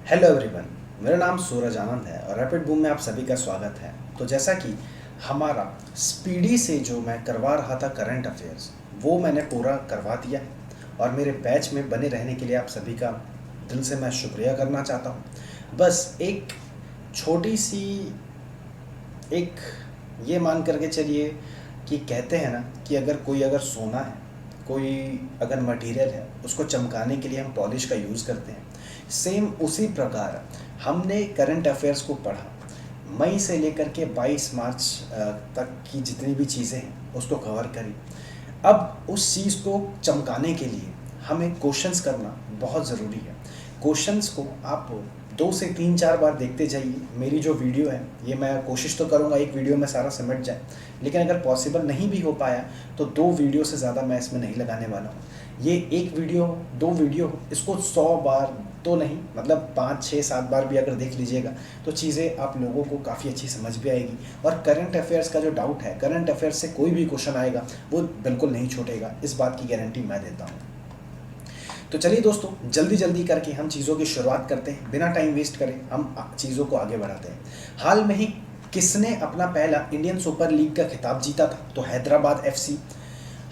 Hello everyone. मेरा नाम सूरज आनंद है और रैपिड बूम में आप सभी का स्वागत है। तो जैसा कि हमारा स्पीडी से जो मैं करवा रहा था करंट अफेयर्स, वो मैंने पूरा करवा दिया है और मेरे बैच में बने रहने के लिए आप सभी का दिल से मैं शुक्रिया करना चाहता हूँ। बस एक छोटी सी एक ये मान करके चलिए कि कहते हैं ना कि अगर सोना है, कोई अगर मटेरियल है, उसको चमकाने के लिए हम पॉलिश का यूज़ करते हैं। सेम उसी प्रकार हमने करंट अफेयर्स को पढ़ा। मई से लेकर के 22 मार्च तक की जितनी भी चीज़ें हैं उसको कवर करी। अब उस चीज़ को चमकाने के लिए हमें क्वेश्चंस करना बहुत ज़रूरी है। क्वेश्चंस को आप 2 से 3-4 बार देखते जाइए। मेरी जो वीडियो है ये मैं कोशिश तो करूँगा एक वीडियो में सारा सिमट जाए, लेकिन अगर पॉसिबल नहीं भी हो पाया तो 2 वीडियो से ज़्यादा मैं इसमें नहीं लगाने वाला हूँ। ये एक वीडियो हो, 2 वीडियो हो, इसको 100 बार तो नहीं, मतलब 5, 6, 7 बार भी अगर देख लीजिएगा तो चीज़ें आप लोगों को काफ़ी अच्छी समझ भी आएगी। और करंट अफेयर्स का जो डाउट है, करंट अफेयर्स से कोई भी क्वेश्चन आएगा वो बिल्कुल नहीं छूटेगा, इस बात की गारंटी मैं देता हूँ। तो चलिए दोस्तों, जल्दी जल्दी करके हम चीज़ों की शुरुआत करते हैं, बिना टाइम वेस्ट करें हम चीज़ों को आगे बढ़ाते हैं। हाल में ही किसने अपना पहला इंडियन सुपर लीग का खिताब जीता था? तो हैदराबाद एफसी।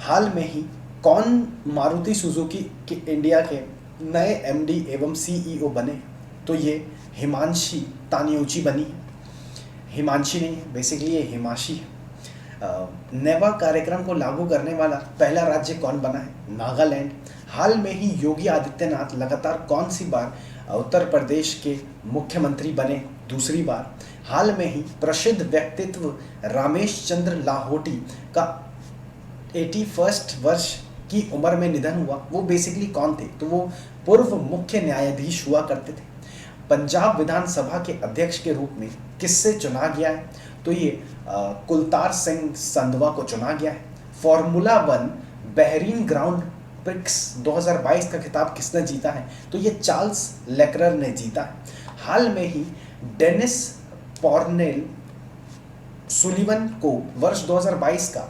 हाल में ही कौन मारुति सुजुकी के इंडिया के नए एमडी एवं सीईओ बने? तो ये हिमांशी तानियूची बनी है। हिमांशी नहीं है, बेसिकली ये हिमाशी है। नेवा कार्यक्रम को लागू करने वाला पहला राज्य कौन बना है? नागालैंड। हाल में ही योगी आदित्यनाथ लगातार कौन सी बार उत्तर प्रदेश के मुख्यमंत्री बने? दूसरी बार। हाल में ही प्रसिद्ध व्यक्तित्व रामेश चंद्र लाहोटी का 81 वर्ष की उम्र में निधन हुआ, वो बेसिकली कौन थे? तो वो पूर्व मुख्य न्यायाधीश हुआ करते थे। पंजाब विधानसभा के अध्यक्ष के रूप में किससे चुना गया है? तो ये कुलतार सिंह संधवा को चुना गया है। फॉर्मूला 1 बहरीन ग्राउंड प्रिक्स 2022 का खिताब किसने जीता है? तो ये चार्ल्स लेक्लर ने जीता है। हाल में ही डेनिस पॉर्नेल सुलिवन को वर्ष 2022 का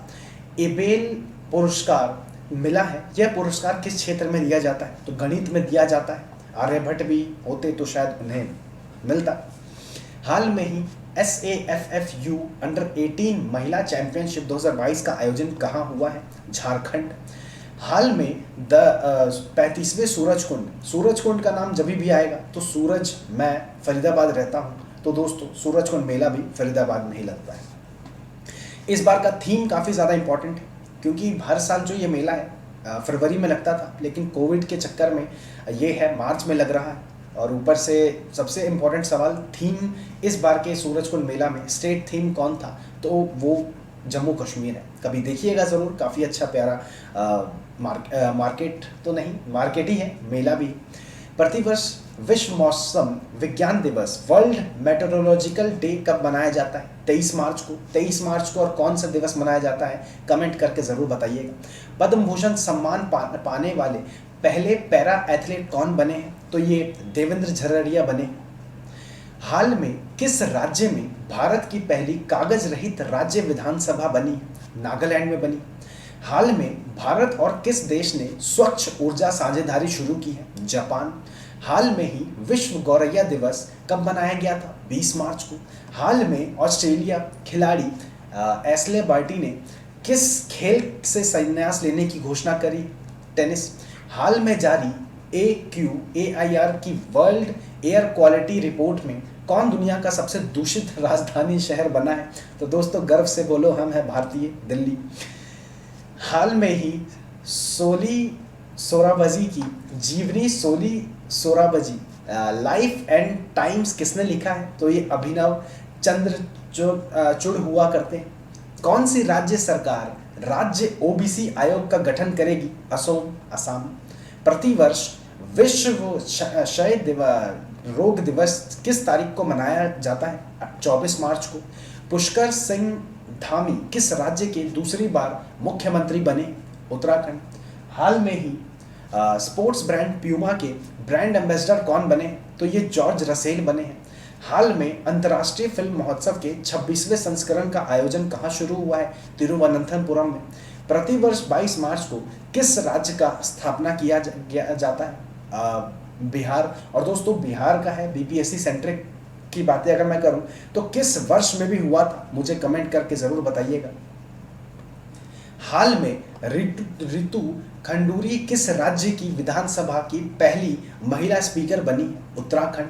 एबेल पुरस्कार मिला है। यह पुरस्कार किस क्षेत्र में दिया जाता है? तो गणित में दिया जाता है। आर्यभट्ट भी होते तो शायद उन्हें मिलता। हाल में ही SAFFU अंडर 18 महिला चैंपियनशिप 2022 का आयोजन कहाँ हुआ है? झारखंड। हाल में 35वें सूरज कुंड का नाम जब भी आएगा तो सूरज, मैं फरीदाबाद रहता हूँ तो दोस्तों सूरज कुंड मेला भी फरीदाबाद में ही लगता है। इस बार का थीम काफ़ी ज़्यादा इंपॉर्टेंट है क्योंकि हर साल जो ये मेला है फरवरी में लगता था, लेकिन कोविड के चक्कर में ये है मार्च में लग रहा है। और ऊपर से सबसे इम्पोर्टेंट सवाल, थीम इस बार के सूरज कुंड मेला में स्टेट थीम कौन था? तो वो जम्मू कश्मीर है। कभी देखिएगा ज़रूर, काफ़ी अच्छा प्यारा मार्केट तो नहीं, मार्केट ही है, मेला भी। प्रतिवर्ष विश्व मौसम विज्ञान दिवस वर्ल्ड मेट्रोलॉजिकल डे कब मनाया जाता है? 23 मार्च को। 23 मार्च को और कौन सा दिवस मनाया जाता है? कमेंट करके ज़रूर बताइएगा। पद्म भूषण सम्मान पाने वाले पहले पैरा एथलीट कौन बने हैं? तो ये देवेंद्र झररिया बने। हाल में किस राज्य में भारत की पहली कागज रहित राज्य विधानसभा बनी? नागालैंड में बनी। हाल में भारत और किस देश ने स्वच्छ ऊर्जा साझेदारी शुरू की है? जापान। हाल में ही विश्व गौरैया दिवस कब मनाया गया था? 20 मार्च को। हाल में ऑस्ट्रेलिया खिलाड़ी एशले बार्टी ने किस खेल से संन्यास लेने की घोषणा करी? टेनिस। हाल में जारी AQAIR की वर्ल्ड एयर क्वालिटी रिपोर्ट में कौन दुनिया का सबसे दूषित राजधानी शहर बना है? तो दोस्तों गर्व से बोलो, हम हैं भारतीय, दिल्ली। हाल में ही सोली सोराबजी की जीवनी सोराबजी लाइफ एंड टाइम्स किसने लिखा है? तो ये अभिनव चुड़ हुआ करते हैं। कौन सी राज्य सरकार राज्य OBC आयोग का गठन करेगी? असम। प्रतिवर्ष विश्व क्षय रोग दिवस किस तारीख को मनाया जाता है? 24 मार्च को। पुष्कर सिंह धामी किस राज्य के दूसरी बार मुख्यमंत्री बने? उत्तराखंड। हाल में ही स्पोर्ट्स ब्रांड प्यूमा के ब्रांड एम्बेसडर कौन बने? तो ये जॉर्ज रसेल बने हैं। हाल में अंतर्राष्ट्रीय फिल्म महोत्सव के 26वें संस्करण का आयोजन कहाँ शुरू हुआ है? तिरुवनंतपुरम में। प्रतिवर्ष 22 मार्च को किस राज्य का स्थापना किया जाता है? बिहार। और दोस्तों बिहार का है, बीपीएससी सेंट्रिक की बातें अगर मैं करूं तो किस वर्ष में भी हुआ था, मुझे कमेंट करके जरूर बताइएगा। हाल में रितु खंडूरी किस राज्य की विधानसभा की पहली महिला स्पीकर बनी है? उत्तराखंड।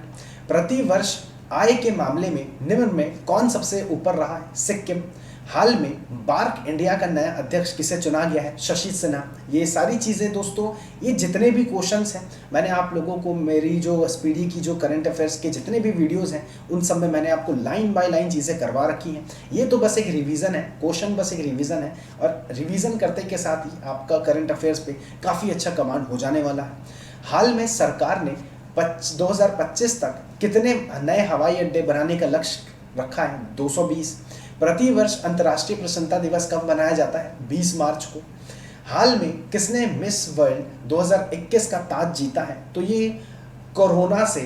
प्रति वर्ष आय के मामले में निम्न में कौन सबसे ऊपर रहा है? सिक्किम। हाल में बार्क इंडिया का नया अध्यक्ष किसे चुना गया है? शशि सिन्हा। ये सारी चीज़ें दोस्तों, ये जितने भी क्वेश्चंस हैं मैंने आप लोगों को मेरी जो स्पीडी की जो करंट अफेयर्स के जितने भी वीडियोस हैं उन सब में मैंने आपको लाइन बाय लाइन चीज़ें करवा रखी हैं। ये तो बस एक रिवीजन है, क्वेश्चन बस एक रिवीजन है, और रिवीजन करते के साथ ही आपका करंट अफेयर्स पे काफ़ी अच्छा कमांड हो जाने वाला है। हाल में सरकार ने 2025 तक कितने नए हवाई अड्डे बनाने का लक्ष्य रखा है? 220। प्रति वर्ष अंतर्राष्ट्रीय प्रसन्नता दिवस कब मनाया जाता है? 20 मार्च को। हाल में किसने मिस वर्ल्ड 2021 का ताज जीता है? तो ये कोरोना से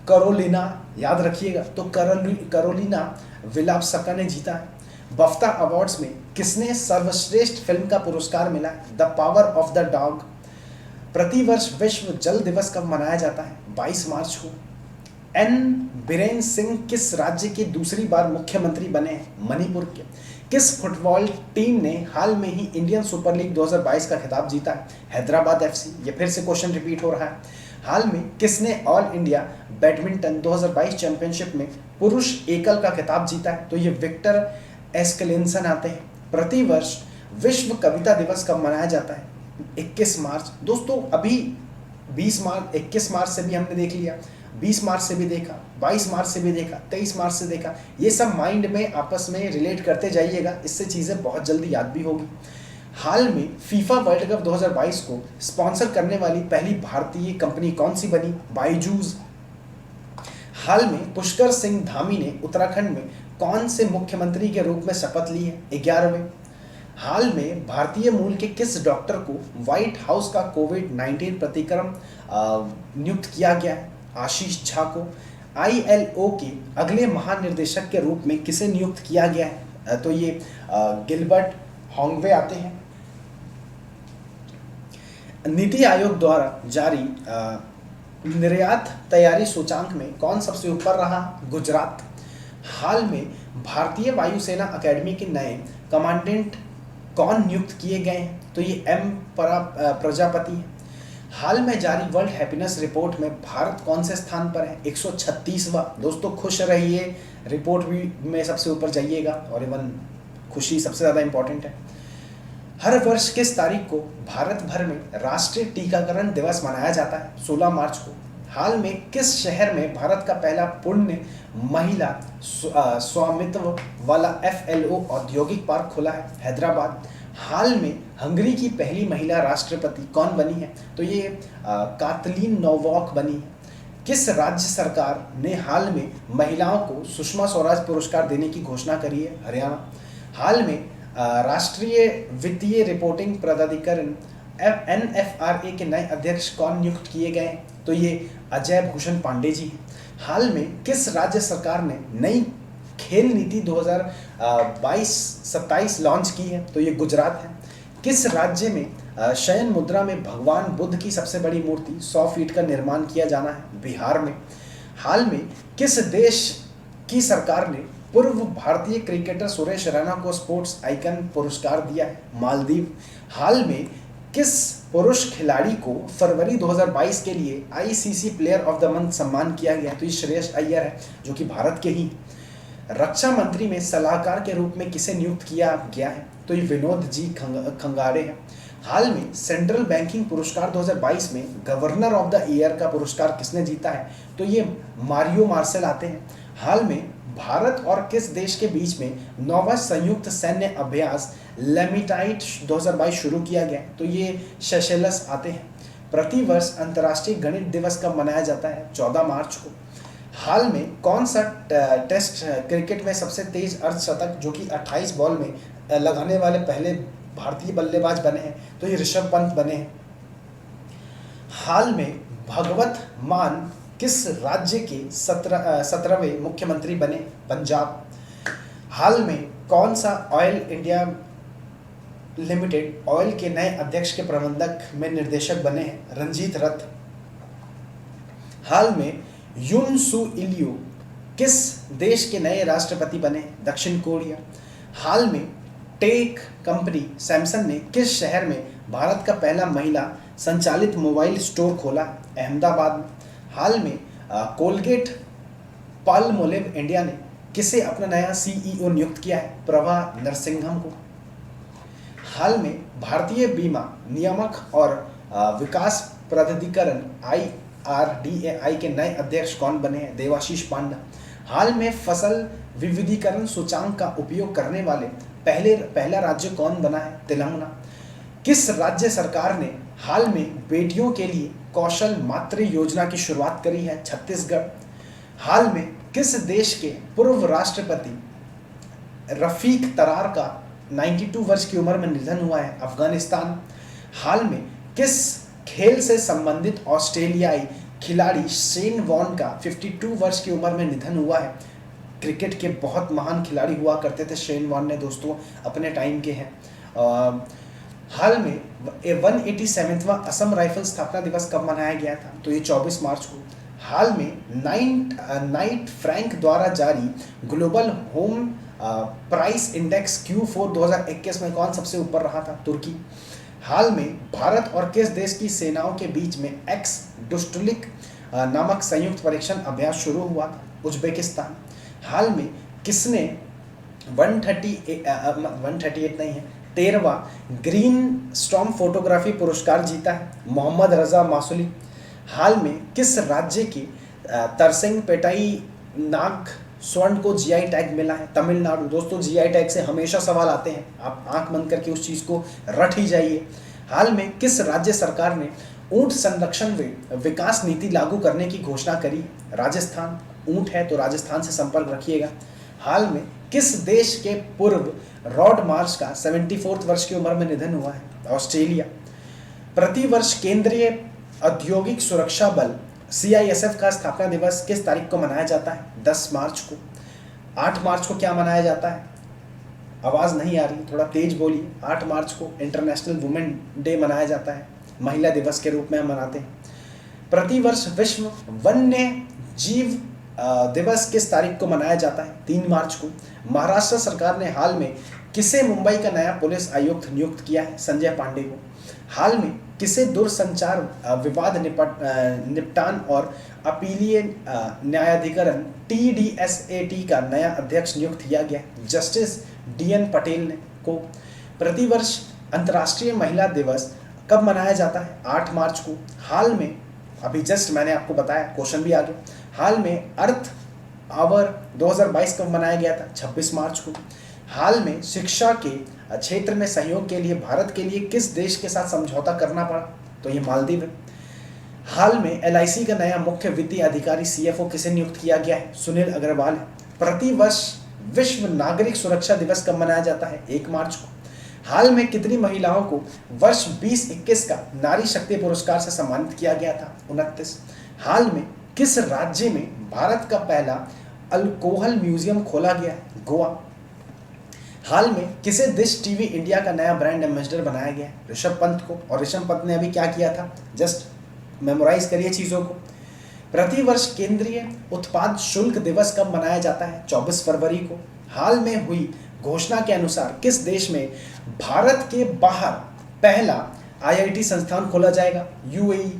करोलिना, याद रखिएगा, तो करोलिना विलापस्का ने जीता है। बफ्ता अवार्ड्स में किसने सर्वश्रेष्ठ फिल्म का पुरस्कार मिला है? The power of the dog. प्रतिवर्ष विश्व जल दिवस कब मनाया जाता है? 22 मार्च को। एन बीरेन सिंह किस राज्य के दूसरी बार मुख्यमंत्री बने हैं? मणिपुर के। किस फुटबॉल टीम ने हाल में ही इंडियन सुपर लीग 2022 का खिताब जीता है? हैदराबाद एफसी। ये फिर से क्वेश्चन रिपीट हो रहा है। हाल में किसने ऑल इंडिया बैडमिंटन 2022 चैंपियनशिप में पुरुष एकल का खिताब जीता है? तो ये विक्टर एस्केलेंसन आते हैं। प्रतिवर्ष विश्व कविता दिवस कब मनाया जाता है? 21 मार्च। दोस्तों अभी 20 मार्च, 21 मार्च से भी हमने देख लिया, 20 मार्च से भी देखा, 22 मार्च से भी देखा, 23 मार्च से देखा। ये सब माइंड में आपस में रिलेट करते जाइएगा, इससे चीज़ें बहुत जल्दी याद भी होगी। हाल में फीफा वर्ल्ड कप 2022 को स्पॉन्सर करने वाली पहली भारतीय कंपनी कौन सी बनी? बायजूस। हाल में पुष्कर सिंह धामी ने उत्तराखंड में कौन से मुख्यमंत्री के रूप में शपथ ली है? 11वें। हाल में भारतीय मूल के किस डॉक्टर को व्हाइट हाउस का कोविड-19 प्रतिक्रम नियुक्त किया गया है? आशीष झा को। ILO के अगले महानिर्देशक के रूप में किसे नियुक्त किया गया है? तो ये गिलबर्ट होंगवे आते हैं। नीति आयोग द्वारा जारी निर्यात तैयारी सूचांक में कौन सबसे ऊपर रहा? गुजरात। हाल में भारतीय वायुसेना अकेडमी के नए कमांडेंट कौन नियुक्त किए गए हैं? तो ये M प्रजापति हैं। हाल में जारी वर्ल्ड हैप्पीनेस रिपोर्ट में भारत कौन से स्थान पर है? 136वां। दोस्तों खुश रहिए, रिपोर्ट भी में सबसे ऊपर जाइएगा, और इवन खुशी सबसे ज़्यादा इंपॉर्टेंट है। हर वर्ष किस तारीख को भारत भर में राष्ट्रीय टीकाकरण दिवस मनाया जाता है? 16 मार्च को। हाल में किस शहर में भारत का पहला पूर्ण महिला स्वामित्व वाला FLO औद्योगिक पार्क खुला है? हैदराबाद। हाल में हंगरी की पहली महिला राष्ट्रपति कौन बनी है? तो ये कातलीन नोवाक बनी है। किस राज्य सरकार ने हाल में महिलाओं को सुषमा स्वराज पुरस्कार देने की घोषणा करी है? हरियाणा। हाल में राष्ट्रीय वित्तीय रिपोर्टिंग प्राधिकरण NFRA के नए अध्यक्ष कौन नियुक्त किए गए हैं? तो ये अजय भूषण पांडे जी हैं। हाल में किस राज्य सरकार ने नई खेल नीति 2022-27 लॉन्च की है? तो ये गुजरात है। किस राज्य में शयन मुद्रा में भगवान बुद्ध की सबसे बड़ी मूर्ति 100 फीट का निर्माण किया जाना है? बिहार में। हाल में किस देश की सरकार ने पूर्व भारतीय क्रिकेटर सुरेश रैना को स्पोर्ट्स आइकन पुरस्कार दिया है? मालदीव। हाल में किस पुरुष खिलाड़ी को फरवरी 2022 के लिए ICC player of the month सम्मान किया गया? तो ये श्रेयस अय्यर है, जो कि भारत के ही। रक्षा मंत्री में सलाहकार के रूप में किसे नियुक्त किया गया है? तो ये विनोद जी खंगाड़े हैं। हाल में सेंट्रल बैंकिंग पुरस्कार 2022 में गवर्नर ऑफ द ईयर का पुरस्कार किसने जीता है? तो ये मारियो मार्सेल आते हैं। हाल में भारत और किस देश के बीच में 9वां संयुक्त सैन्य अभ्यास लेमिटाइट 2022 शुरू किया गया? तो ये सेशेल्स आते हैं। प्रतिवर्ष अंतर्राष्ट्रीय गणित दिवस कब मनाया जाता है? 14 मार्च को। हाल में कौन सा टेस्ट क्रिकेट में सबसे तेज अर्धशतक, जो कि 28 बॉल में लगाने वाले पहले भारतीय बल्लेबाज बने हैं? तो ये ऋषभ पंत बने हैं। हाल में भगवत मान किस राज्य के 17वें मुख्यमंत्री बने? पंजाब। हाल में कौन सा ऑयल इंडिया लिमिटेड ऑयल के नए अध्यक्ष के प्रबंधक में निर्देशक बने हैं? रंजीत रथ। हाल में यून सू इलियो किस देश के नए राष्ट्रपति बने? दक्षिण कोरिया। हाल में टेक कंपनी सैमसंग ने किस शहर में भारत का पहला महिला संचालित मोबाइल स्टोर खोला? अहमदाबाद में। हाल में कोलगेट पाल्मोलिव इंडिया ने किसे अपना नया सीईओ नियुक्त किया है? प्रभा नरसिंघम को। हाल में भारतीय बीमा नियामक और विकास प्राधिकरण IRDAI के नए अध्यक्ष कौन बने हैं? देवाशीष पांडा। हाल में फसल विविधीकरण सूचांक का उपयोग करने वाले पहला राज्य कौन बना है? तेलंगाना। किस राज्य सरकार ने हाल में बेटियों के लिए कौशल मातृ योजना की शुरुआत करी है? छत्तीसगढ़। हाल में किस देश के पूर्व राष्ट्रपति रफीक तरार का 92 वर्ष की उम्र में निधन हुआ है? अफगानिस्तान। हाल में किस खेल से संबंधित ऑस्ट्रेलियाई खिलाड़ी शेन वॉर्न का 52 वर्ष की उम्र में निधन हुआ है? क्रिकेट के बहुत महान खिलाड़ी हुआ करते थे शेन वॉर्न ने दोस्तों, अपने टाइम के हैं। हाल में 187वां असम राइफल स्थापना दिवस कब मनाया गया था? तो ये 24 मार्च को। हाल में नाइट फ्रैंक द्वारा जारी global home price index Q4 2021 में कौन सबसे ऊपर रहा था? तुर्की। हाल में भारत और किस देश की सेनाओं के बीच में एक्स डुस्टुलिक नामक संयुक्त परीक्षण अभ्यास शुरू हुआ था? उज्बेकिस्तान। हाल में किसने 138 नहीं है 13वां ग्रीन स्टॉर्म फोटोग्राफी पुरस्कार जीता है? मोहम्मद रजा मासूली। हाल में किस राज्य के तरसिंग पेटाई नाग स्वर्ण को जीआई टैग मिला है? तमिलनाडु। दोस्तों जीआई टैग से हमेशा सवाल आते हैं, आप आंख बंद करके उस चीज़ को रट ही जाइए। हाल में किस राज्य सरकार ने ऊंट संरक्षण विकास नीति लागू करने की घोषणा करी? राजस्थान। ऊंट है तो राजस्थान से संपर्क रखिएगा। हाल में किस देश के पूर्व रॉड मार्च का 74 वर्ष की उम्र में निधन हुआ है? ऑस्ट्रेलिया। प्रतिवर्ष केंद्रीय औद्योगिक सुरक्षा बल CISF का स्थापना दिवस किस तारीख को मनाया जाता है? 10 मार्च को। 8 मार्च को क्या मनाया जाता है? आवाज़ नहीं आ रही, थोड़ा तेज बोलिए। 8 मार्च को इंटरनेशनल वुमेन डे मनाया जाता है, महिला दिवस के रूप में हम मनाते हैं। प्रतिवर्ष विश्व वन्य जीव दिवस किस तारीख को मनाया जाता है? 3 मार्च को। महाराष्ट्र सरकार ने हाल में किसे मुंबई का नया पुलिस आयुक्त नियुक्त किया है? संजय पांडे को। हाल में किसे दूरसंचार विवाद निपटान और अपीलीय न्यायाधिकरण TDSAT का नया अध्यक्ष नियुक्त किया गया? जस्टिस DN पटेल ने को। प्रतिवर्ष अंतर्राष्ट्रीय महिला दिवस कब मनाया जाता है? 8 मार्च को। हाल में अभी जस्ट मैंने आपको बताया, क्वेश्चन भी आ गया। हाल में अर्थ आवर 2022 कब मनाया गया था? 26 मार्च को। हाल में शिक्षा के क्षेत्र में सहयोग के लिए भारत के लिए किस देश के साथ समझौता करना पड़ा? तो ये मालदीव है। हाल में LIC का नया मुख्य वित्तीय अधिकारी CFO किसे नियुक्त किया गया है? सुनील अग्रवाल है। प्रतिवर्ष विश्व नागरिक सुरक्षा दिवस कब मनाया जाता है? 1 मार्च को। हाल में कितनी महिलाओं को वर्ष 2021 का नारी शक्ति पुरस्कार से सम्मानित किया गया था? 29। हाल में किस राज्य में भारत का पहला अल्कोहल म्यूजियम खोला गया है? गोवा। हाल में किसे डिश टीवी इंडिया का नया ब्रांड एम्बेसडर बनाया गया है? ऋषभ पंत को। और ऋषभ पंत ने अभी क्या किया था? जस्ट मेमोराइज करिए चीज़ों को। प्रतिवर्ष केंद्रीय उत्पाद शुल्क दिवस कब मनाया जाता है? 24 फरवरी को। हाल में हुई घोषणा के अनुसार किस देश में भारत के बाहर पहला IIT संस्थान खोला जाएगा? UAE।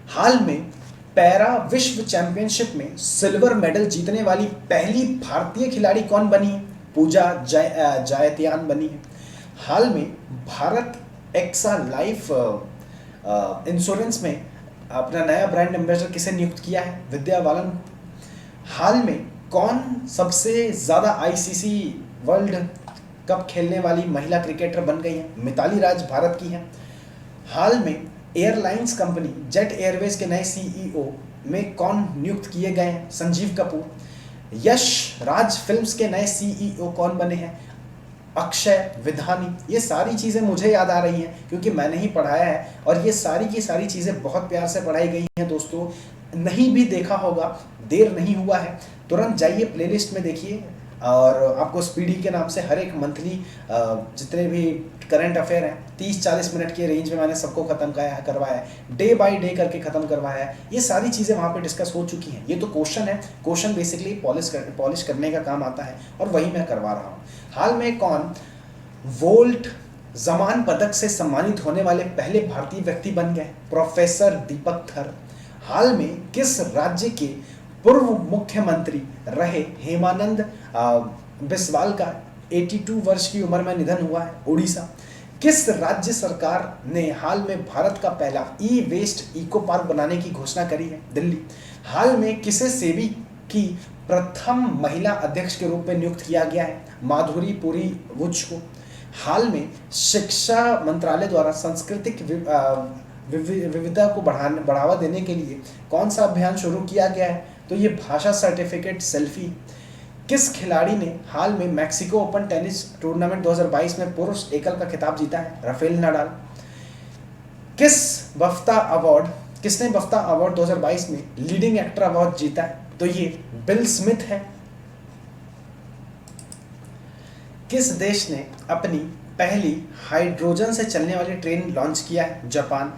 हाल में पैरा विश्व चैंपियनशिप में सिल्वर मेडल जीतने वाली पहली भारतीय खिलाड़ी कौन बनी है? पूजा जायतियान बनी है। हाल में भारत एक्सा लाइफ इंश्योरेंस में अपना नया ब्रांड एम्बेसडर किसे नियुक्त किया है? विद्या बालन। हाल में कौन सबसे ज़्यादा ICC वर्ल्ड कप खेलने वाली महिला क्रिकेटर बन गई है? मिताली राज भारत की है। हाल में एयरलाइंस कंपनी जेट एयरवेज के नए CEO में कौन नियुक्त किए गए हैं? संजीव कपूर। यश राज फिल्म्स के नए CEO कौन बने हैं? अक्षय विधानी। ये सारी चीज़ें मुझे याद आ रही हैं क्योंकि मैंने ही पढ़ाया है और ये सारी की सारी चीज़ें बहुत प्यार से पढ़ाई गई हैं दोस्तों। नहीं भी देखा होगा, देर नहीं हुआ है, तुरंत जाइए प्लेलिस्ट में देखिए, और आपको स्पीडी के नाम से हर एक मंथली जितने भी करंट अफेयर हैं 30-40 मिनट के रेंज में मैंने सबको ख़त्म करवाया है, डे बाय डे करके ख़त्म करवाया है। ये सारी चीज़ें वहाँ पे डिस्कस हो चुकी हैं। ये तो क्वेश्चन है, क्वेश्चन बेसिकली पॉलिश करने का काम आता है और वही मैं करवा रहा हूँ। हाल में कौन वोल्ट जमान पदक से सम्मानित होने वाले पहले भारतीय व्यक्ति बन गए? प्रोफेसर दीपक थर। हाल में किस राज्य के पूर्व मुख्यमंत्री रहे हेमानंद बिस्वाल का 82 वर्ष की उम्र में निधन हुआ है? उड़ीसा। किस राज्य सरकार ने हाल में भारत का पहला ई वेस्ट इको पार्क बनाने की घोषणा करी है? दिल्ली। हाल में किसे सेबी की प्रथम महिला अध्यक्ष के रूप में नियुक्त किया गया है? माधुरी पुरी वुच को। हाल में शिक्षा मंत्रालय द्वारा सांस्कृतिक विविधता को बढ़ावा देने के लिए कौन सा अभियान शुरू किया गया है? तो ये भाषा सर्टिफिकेट सेल्फी। किस खिलाड़ी ने हाल में मैक्सिको ओपन टेनिस टूर्नामेंट 2022 में पुरुष एकल का खिताब जीता है? Rafale Nadal. किसने बफ्ता अवार्ड 2022 में लीडिंग एक्टर अवार्ड जीता है? तो ये बिल स्मिथ है। किस देश ने अपनी पहली हाइड्रोजन से चलने वाली ट्रेन लॉन्च किया है? जापान।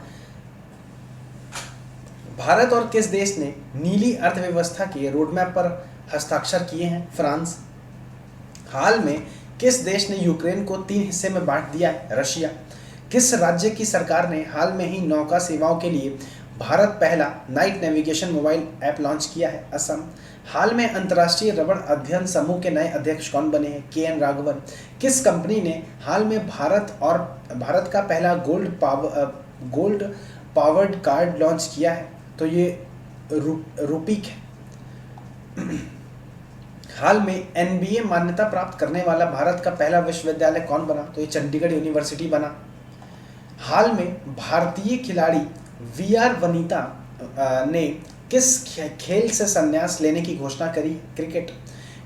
भारत और किस देश ने नीली अर्थव्यवस्था के रोडमैप पर हस्ताक्षर किए हैं? फ्रांस। हाल में किस देश ने यूक्रेन को 3 हिस्से में बांट दिया है? रशिया। किस राज्य की सरकार ने हाल में ही नौका सेवाओं के लिए भारत पहला night navigation mobile app launch किया है? असम। हाल में अंतर्राष्ट्रीय रबड़ अध्ययन समूह के नए अध्यक्ष कौन बने हैं? के.एन. राघवन। किस कंपनी ने हाल में भारत का पहला गोल्ड पावर्ड कार्ड लॉन्च किया है? तो ये रूपीक है। हाल में एनबीए मान्यता प्राप्त करने वाला भारत का पहला विश्वविद्यालय कौन बना? तो ये चंडीगढ़ यूनिवर्सिटी बना। हाल में भारतीय खिलाड़ी वी.आर. वनिता ने किस खेल से संन्यास लेने की घोषणा करी? क्रिकेट।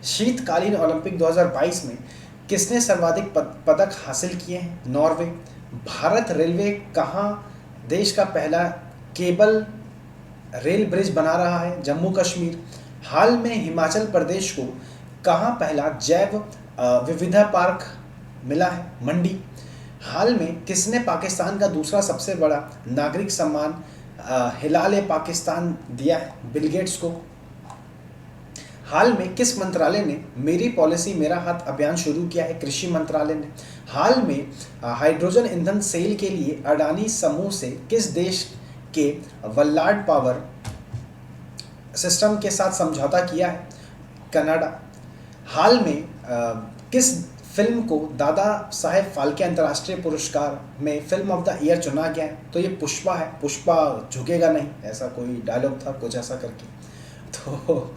शीतकालीन ओलंपिक 2022 में किसने सर्वाधिक पदक हासिल किए हैं? नॉर्वे। भारत रेलवे कहाँ देश का पहला केबल रेल ब्रिज बना रहा है? जम्मू कश्मीर। हाल में हिमाचल प्रदेश को कहाँ पहला जैव विविधता पार्क मिला है? मंडी। हाल में किसने पाकिस्तान का दूसरा सबसे बड़ा नागरिक सम्मान हिलाल पाकिस्तान दिया है? बिल गेट्स को। हाल में किस मंत्रालय ने मेरी पॉलिसी मेरा हाथ अभियान शुरू किया है? कृषि मंत्रालय ने। हाल में हाइड्रोजन ईंधन सेल के लिए अडानी समूह से किस देश के वल्लाड पावर सिस्टम के साथ समझौता किया है? कनाडा। हाल में किस फिल्म को दादा साहेब फाल्के अंतर्राष्ट्रीय पुरस्कार में फिल्म ऑफ द ईयर चुना गया है? तो ये पुष्पा है। पुष्पा झुकेगा नहीं, ऐसा कोई डायलॉग था कुछ ऐसा करके। तो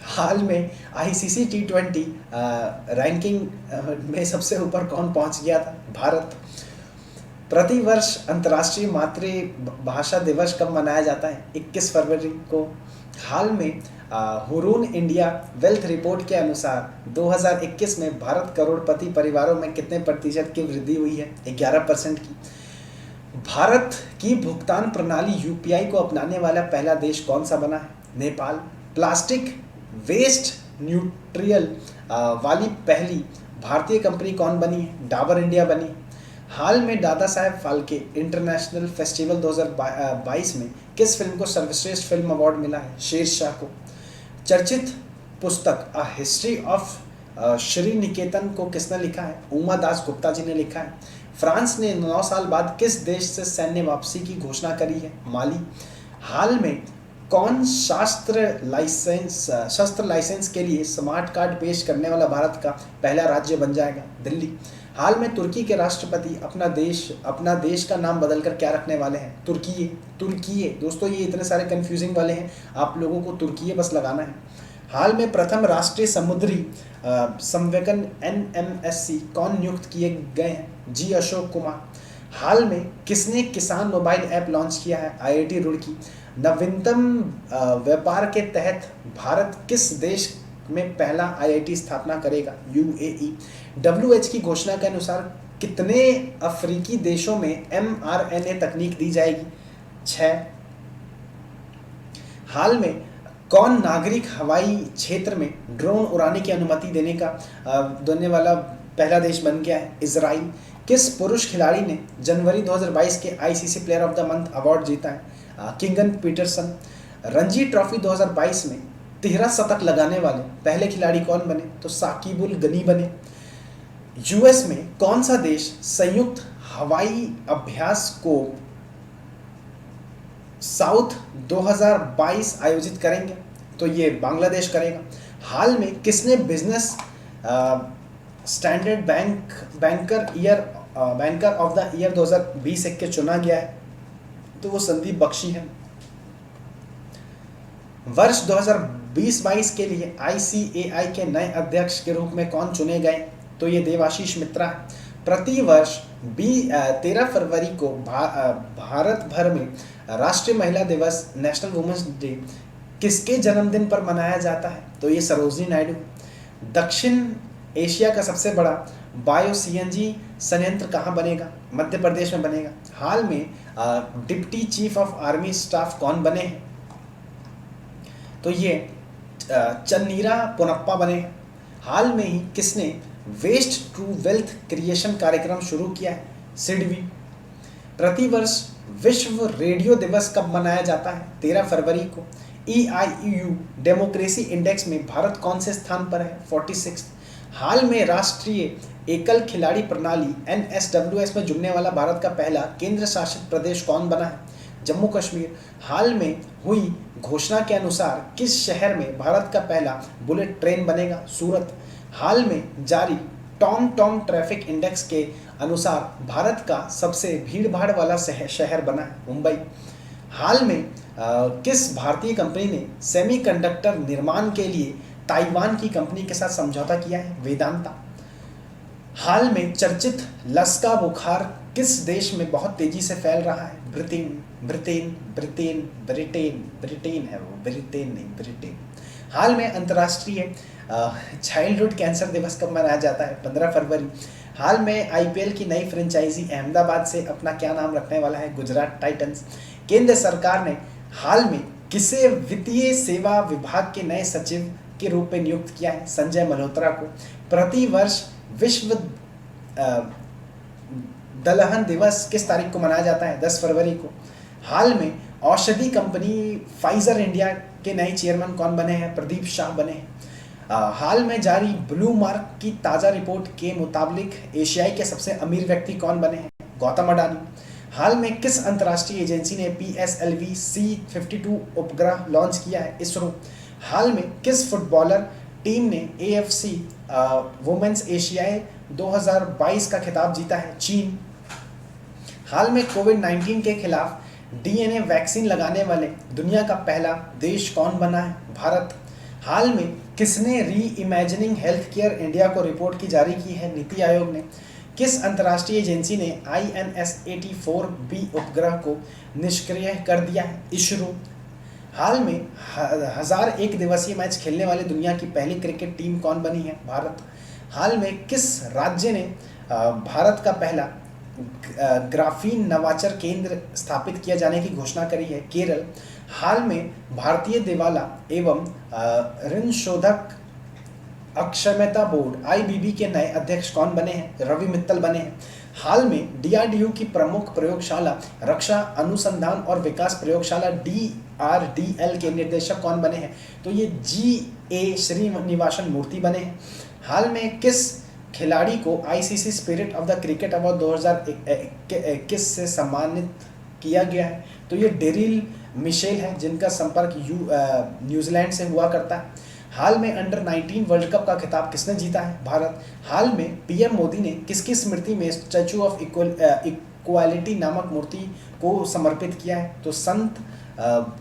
हाल में आईसीसी T20 रैंकिंग में सबसे ऊपर कौन पहुंच गया था? भारत। प्रतिवर्ष अंतर्राष्ट्रीय मातृभाषा दिवस कब मनाया जाता है? 21 फरवरी को। हाल में हुरून इंडिया वेल्थ रिपोर्ट के अनुसार 2021 में भारत करोड़पति परिवारों में कितने प्रतिशत की वृद्धि हुई है? 11% की। भारत की भुगतान प्रणाली यूपीआई को अपनाने वाला पहला देश कौन सा बना है? नेपाल। प्लास्टिक वेस्ट न्यूट्रियल वाली पहली भारतीय कंपनी कौन बनी है? डाबर इंडिया बनी। हाल में दादा साहेब फाल्के इंटरनेशनल फेस्टिवल 2022 में किस फिल्म को सर्वश्रेष्ठ फिल्म अवार्ड मिला है? शेरशाह को। चर्चित पुस्तक अ हिस्ट्री ऑफ श्री निकेतन को किसने लिखा है? उमा दास गुप्ता जी ने लिखा है। फ्रांस ने 9 साल बाद किस देश से सैन्य वापसी की घोषणा करी है? माली। हाल में कौन शस्त्र लाइसेंस के लिए स्मार्ट कार्ड पेश करने वाला भारत का पहला राज्य बन जाएगा? दिल्ली। हाल में तुर्की के राष्ट्रपति अपना देश का नाम बदलकर क्या रखने वाले हैं? तुर्कीये। दोस्तों ये इतने सारे कंफ्यूजिंग वाले हैं, आप लोगों को तुर्कीये बस लगाना है। हाल में प्रथम राष्ट्रीय समुद्री संवेदन NMSC कौन नियुक्त किए गए हैं? जी अशोक कुमार। हाल में किसने किसान मोबाइल ऐप लॉन्च किया है? IIT रुड़की। नवीनतम व्यापार के तहत भारत किस देश में पहला IIT स्थापना करेगा? UAE। WHO की घोषणा के अनुसार कितने अफ्रीकी देशों में mRNA तकनीक दी जाएगी? 6। हाल में कौन नागरिक हवाई क्षेत्र में ड्रोन उड़ाने की अनुमति देने वाला पहला देश बन गया है? इजराइल। किस पुरुष खिलाड़ी ने जनवरी 2022 के ICC player of the month award जीता है? किंगन पीटरसन। रणजी ट्रॉफी 2022 में 13 शतक लगाने वाले पहले खिलाड़ी कौन बने? तो साकिबुल गनी बने। यूएस में कौन सा देश संयुक्त हवाई अभ्यास को साउथ 2022 आयोजित करेंगे? तो ये बांग्लादेश करेगा। हाल में किसने business standard banker of the year 2020 के चुना गया है? तो वो संदीप बख्शी है। वर्ष 2020-22 के लिए आईसीएआई के नए अध्यक्ष के रूप में कौन चुने गए? तो ये देवाशीष मित्रा है। प्रति वर्ष 13 फरवरी को भारत भर में राष्ट्रीय महिला दिवस नेशनल वुमेन्स डे किसके जन्मदिन पर मनाया जाता है? तो ये सरोजिनी नायडू। दक्षिण एशिया का सबसे बड़ा बायो सीएनजी संयंत्र कहाँ बनेगा? मध्य प्रदेश में बनेगा। हाल में deputy chief of army staff कौन बने हैं? तो ये चन्नीरा पोनप्पा बने। हाल में ही किसने वेस्ट टू वेल्थ क्रिएशन कार्यक्रम शुरू किया है? सिडवी। प्रतिवर्ष विश्व रेडियो दिवस कब मनाया जाता है? 13 फरवरी को। EIEU डेमोक्रेसी इंडेक्स में भारत कौन से स्थान पर है? 46। हाल में राष्ट्रीय एकल खिलाड़ी प्रणाली NSWS में जुड़ने वाला भारत का पहला केंद्र शासित प्रदेश कौन बना है? जम्मू कश्मीर। हाल में हुई घोषणा के अनुसार किस शहर में भारत का पहला बुलेट ट्रेन बनेगा? सूरत। हाल में जारी टॉम ट्रैफिक इंडेक्स के अनुसार भारत का सबसे भीड़ भाड़ वाला शहर बना है मुंबई। हाल में किस भारतीय कंपनी ने सेमीकंडक्टर निर्माण के लिए ताइवान की कंपनी के साथ समझौता किया है? वेदांता। हाल में चर्चित लसका बुखार किस देश में बहुत तेजी से फैल रहा है? ब्रिटेन है वो, ब्रिटेन नहीं, ब्रिटेन। हाल में अंतर्राष्ट्रीय चाइल्डहुड कैंसर दिवस कब मनाया जाता है? 15 फरवरी। हाल में आईपीएल की नई फ्रेंचाइजी अहमदाबाद से अपना क्या नाम रखने वाला है? गुजरात टाइटंस। केंद्र सरकार ने हाल में किसे वित्तीय सेवा विभाग के नए सचिव के रूप में नियुक्त किया है? संजय मल्होत्रा को। प्रति वर्ष विश्व दलहन दिवस किस तारीख को मनाया जाता है? 10 फरवरी को। हाल में औषधि कंपनी फाइजर इंडिया के नए चेयरमैन कौन बने हैं? प्रदीप शाह बने हैं। हाल में जारी ब्लू मार्क की ताज़ा रिपोर्ट के मुताबिक एशियाई के सबसे अमीर व्यक्ति कौन बने हैं? गौतम अडानी। हाल में किस अंतर्राष्ट्रीय एजेंसी ने PSLV C-52 उपग्रह लॉन्च किया है? इसरो। हाल में किस फुटबॉलर टीम ने AFC वुमेन्स एशियाई 2022 का खिताब जीता है? चीन। हाल में कोविड-19 के खिलाफ DNA वैक्सीन लगाने वाले दुनिया का पहला देश कौन बना है? भारत। हाल में किसने री इमेजिनिंग हेल्थ केयर इंडिया को रिपोर्ट की जारी की है? नीति आयोग ने। किस अंतर्राष्ट्रीय एजेंसी ने INS-84B उपग्रह को निष्क्रिय कर दिया है? इसरो। हाल में 1001 दिवसीय मैच खेलने वाली दुनिया की पहली क्रिकेट टीम कौन बनी है? भारत। हाल में किस राज्य ने भारत का पहला ग्राफीन नवाचार केंद्र स्थापित किया जाने की घोषणा करी है? केरल। हाल में भारतीय दिवाला एवं ऋण शोधक अक्षमता बोर्ड IBB के नए अध्यक्ष कौन बने हैं? रवि मित्तल बने हैं। हाल में DRDO की प्रमुख प्रयोगशाला रक्षा अनुसंधान और विकास प्रयोगशाला DRDL के निर्देशक कौन बने हैं? तो ये GA श्रीनिवासन मूर्ति बने हैं। हाल में किस खिलाड़ी को ICC spirit of the cricket award 2021 से सम्मानित किया गया है? तो ये डेरिल मिशेल है, जिनका संपर्क न्यूजीलैंड से हुआ करता है। हाल में अंडर 19 वर्ल्ड कप का खिताब किसने जीता है? भारत। हाल में PM मोदी ने किसकी स्मृति में स्टैचू ऑफ इक्वालिटी नामक मूर्ति को समर्पित किया है? तो संत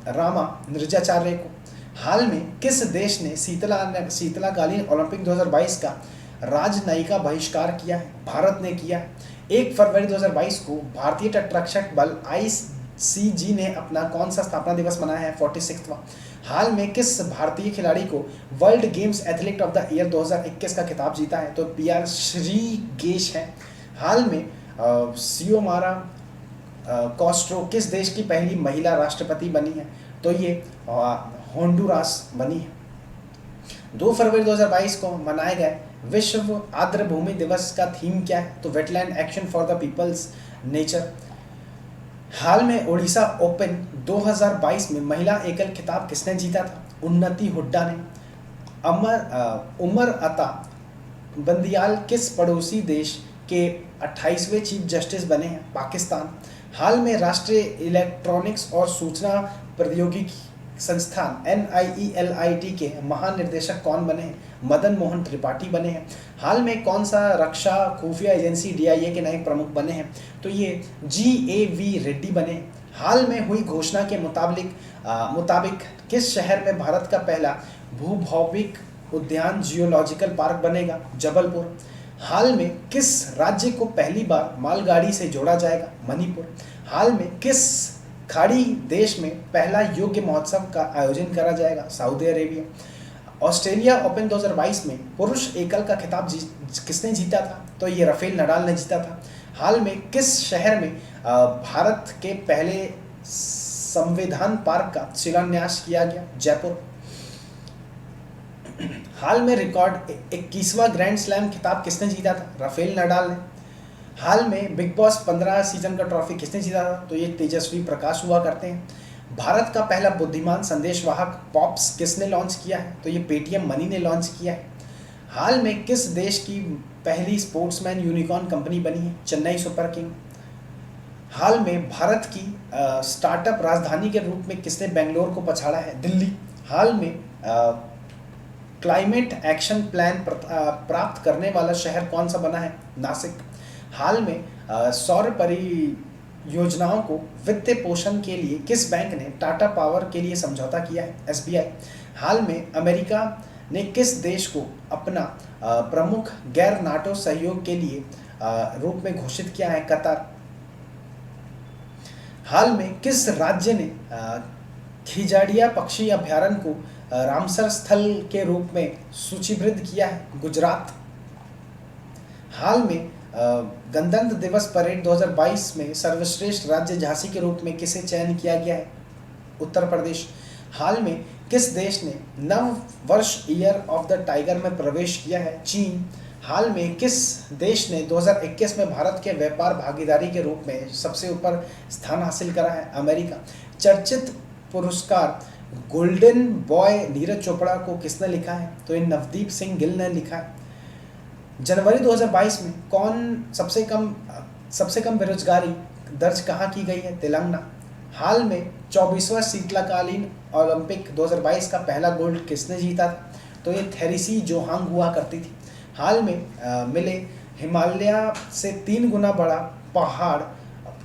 रामानुजाचार्य को। हाल में किस देश ने शीतकालीन ओलंपिक 2022 का राजनयिका बहिष्कार किया है? भारत ने किया है। 1 फरवरी 2022 को भारतीय तटरक्षक बल ICG ने अपना कौन सा स्थापना दिवस मनाया है? 46वां। हाल में किस भारतीय खिलाड़ी को world games athlete of the year 2021 का खिताब जीता है? तो PR श्रीगेश है। हाल में सियोमारा कॉस्ट्रो किस देश की पहली महिला राष्ट्रपति बनी है? तो ये होंडुरास बनी है। 2 फरवरी 2022 को मनाए गए विश्व आर्द्र भूमि दिवस का थीम क्या है? तो wetland action for the peoples nature. हाल में ओडिशा ओपन 2022 में महिला एकल खिताब किसने जीता था? उन्नति हुड्डा ने। उमर अता बंदियाल किस पड़ोसी देश के 28वें चीफ जस्टिस बने हैं? पाकिस्तान। हाल में राष्ट्रीय इलेक्ट्रॉनिक्स और सूचना प्रौद्योगिकी संस्थान NIELIT के महानिर्देशक कौन बने हैं? मदन मोहन त्रिपाठी बने हैं। हाल में कौन सा रक्षा खुफिया एजेंसी DIA के नए प्रमुख बने हैं? तो ये GAV रेड्डी बने हैं। हाल में हुई घोषणा के मुताबिक किस शहर में भारत का पहला भूभौतिक उद्यान जियोलॉजिकल पार्क बनेगा? जबलपुर। हाल में किस राज्य को पहली बार मालगाड़ी से जोड़ा जाएगा? मणिपुर। हाल में किस खाड़ी देश में पहला योग्य महोत्सव का आयोजन करा जाएगा? Saudi Arabia. ऑस्ट्रेलिया ओपन 2022 में पुरुष एकल का खिताब किसने जीता था? तो ये राफेल नडाल ने जीता था। हाल में किस शहर में भारत के पहले संविधान पार्क का शिलान्यास किया गया? जयपुर। हाल में रिकॉर्ड 21वां ग्रैंड स्लैम खिताब किसने जीता था? राफेल नडाल ने। हाल में बिग बॉस 15 सीजन का ट्रॉफी किसने जीता था? तो ये तेजस्वी प्रकाश हुआ करते हैं। भारत का पहला बुद्धिमान संदेशवाहक पॉप्स किसने लॉन्च किया है? तो ये पेटीएम मनी ने लॉन्च किया है। हाल में किस देश की पहली स्पोर्ट्समैन यूनिकॉर्न कंपनी बनी है? Chennai super king. हाल में भारत की स्टार्टअप राजधानी के रूप में किसने बेंगलोर को पछाड़ा है? दिल्ली। हाल में क्लाइमेट एक्शन प्लान प्राप्त करने वाला शहर कौन सा बना है? नासिक। हाल में सौर परियोजनाओं को वित्तीय पोषण के लिए किस बैंक ने टाटा पावर के लिए समझौता किया है? SBI। हाल में अमेरिका ने किस देश को अपना प्रमुख गैर नाटो सहयोग के लिए रूप में घोषित किया है? कतर। हाल में किस राज्य ने खिजाड़िया पक्षी अभ्यारण्य को रामसर स्थल के रूप में सूचीबद्ध किया है? गुजरात। हाल में गणतंत्र दिवस परेड 2022 में सर्वश्रेष्ठ राज्य झांसी के रूप में किसे चयन किया गया है? उत्तर प्रदेश। हाल में किस देश ने नव वर्ष ईयर ऑफ द टाइगर में प्रवेश किया है? चीन। हाल में किस देश ने 2021 में भारत के व्यापार भागीदारी के रूप में सबसे ऊपर स्थान हासिल करा है? अमेरिका। चर्चित पुरस्कार गोल्डन बॉय नीरज चोपड़ा को किसने लिखा है? तो ये नवदीप सिंह गिल ने लिखा है। जनवरी 2022 में सबसे कम बेरोजगारी दर्ज कहाँ की गई है? तेलंगाना। हाल में 24वां शीतकालीन ओलंपिक 2022 का पहला गोल्ड किसने जीता था? तो ये थेरेसी जोहांग हुआ करती थी। हाल में मिले हिमालय से 3 गुना बड़ा पहाड़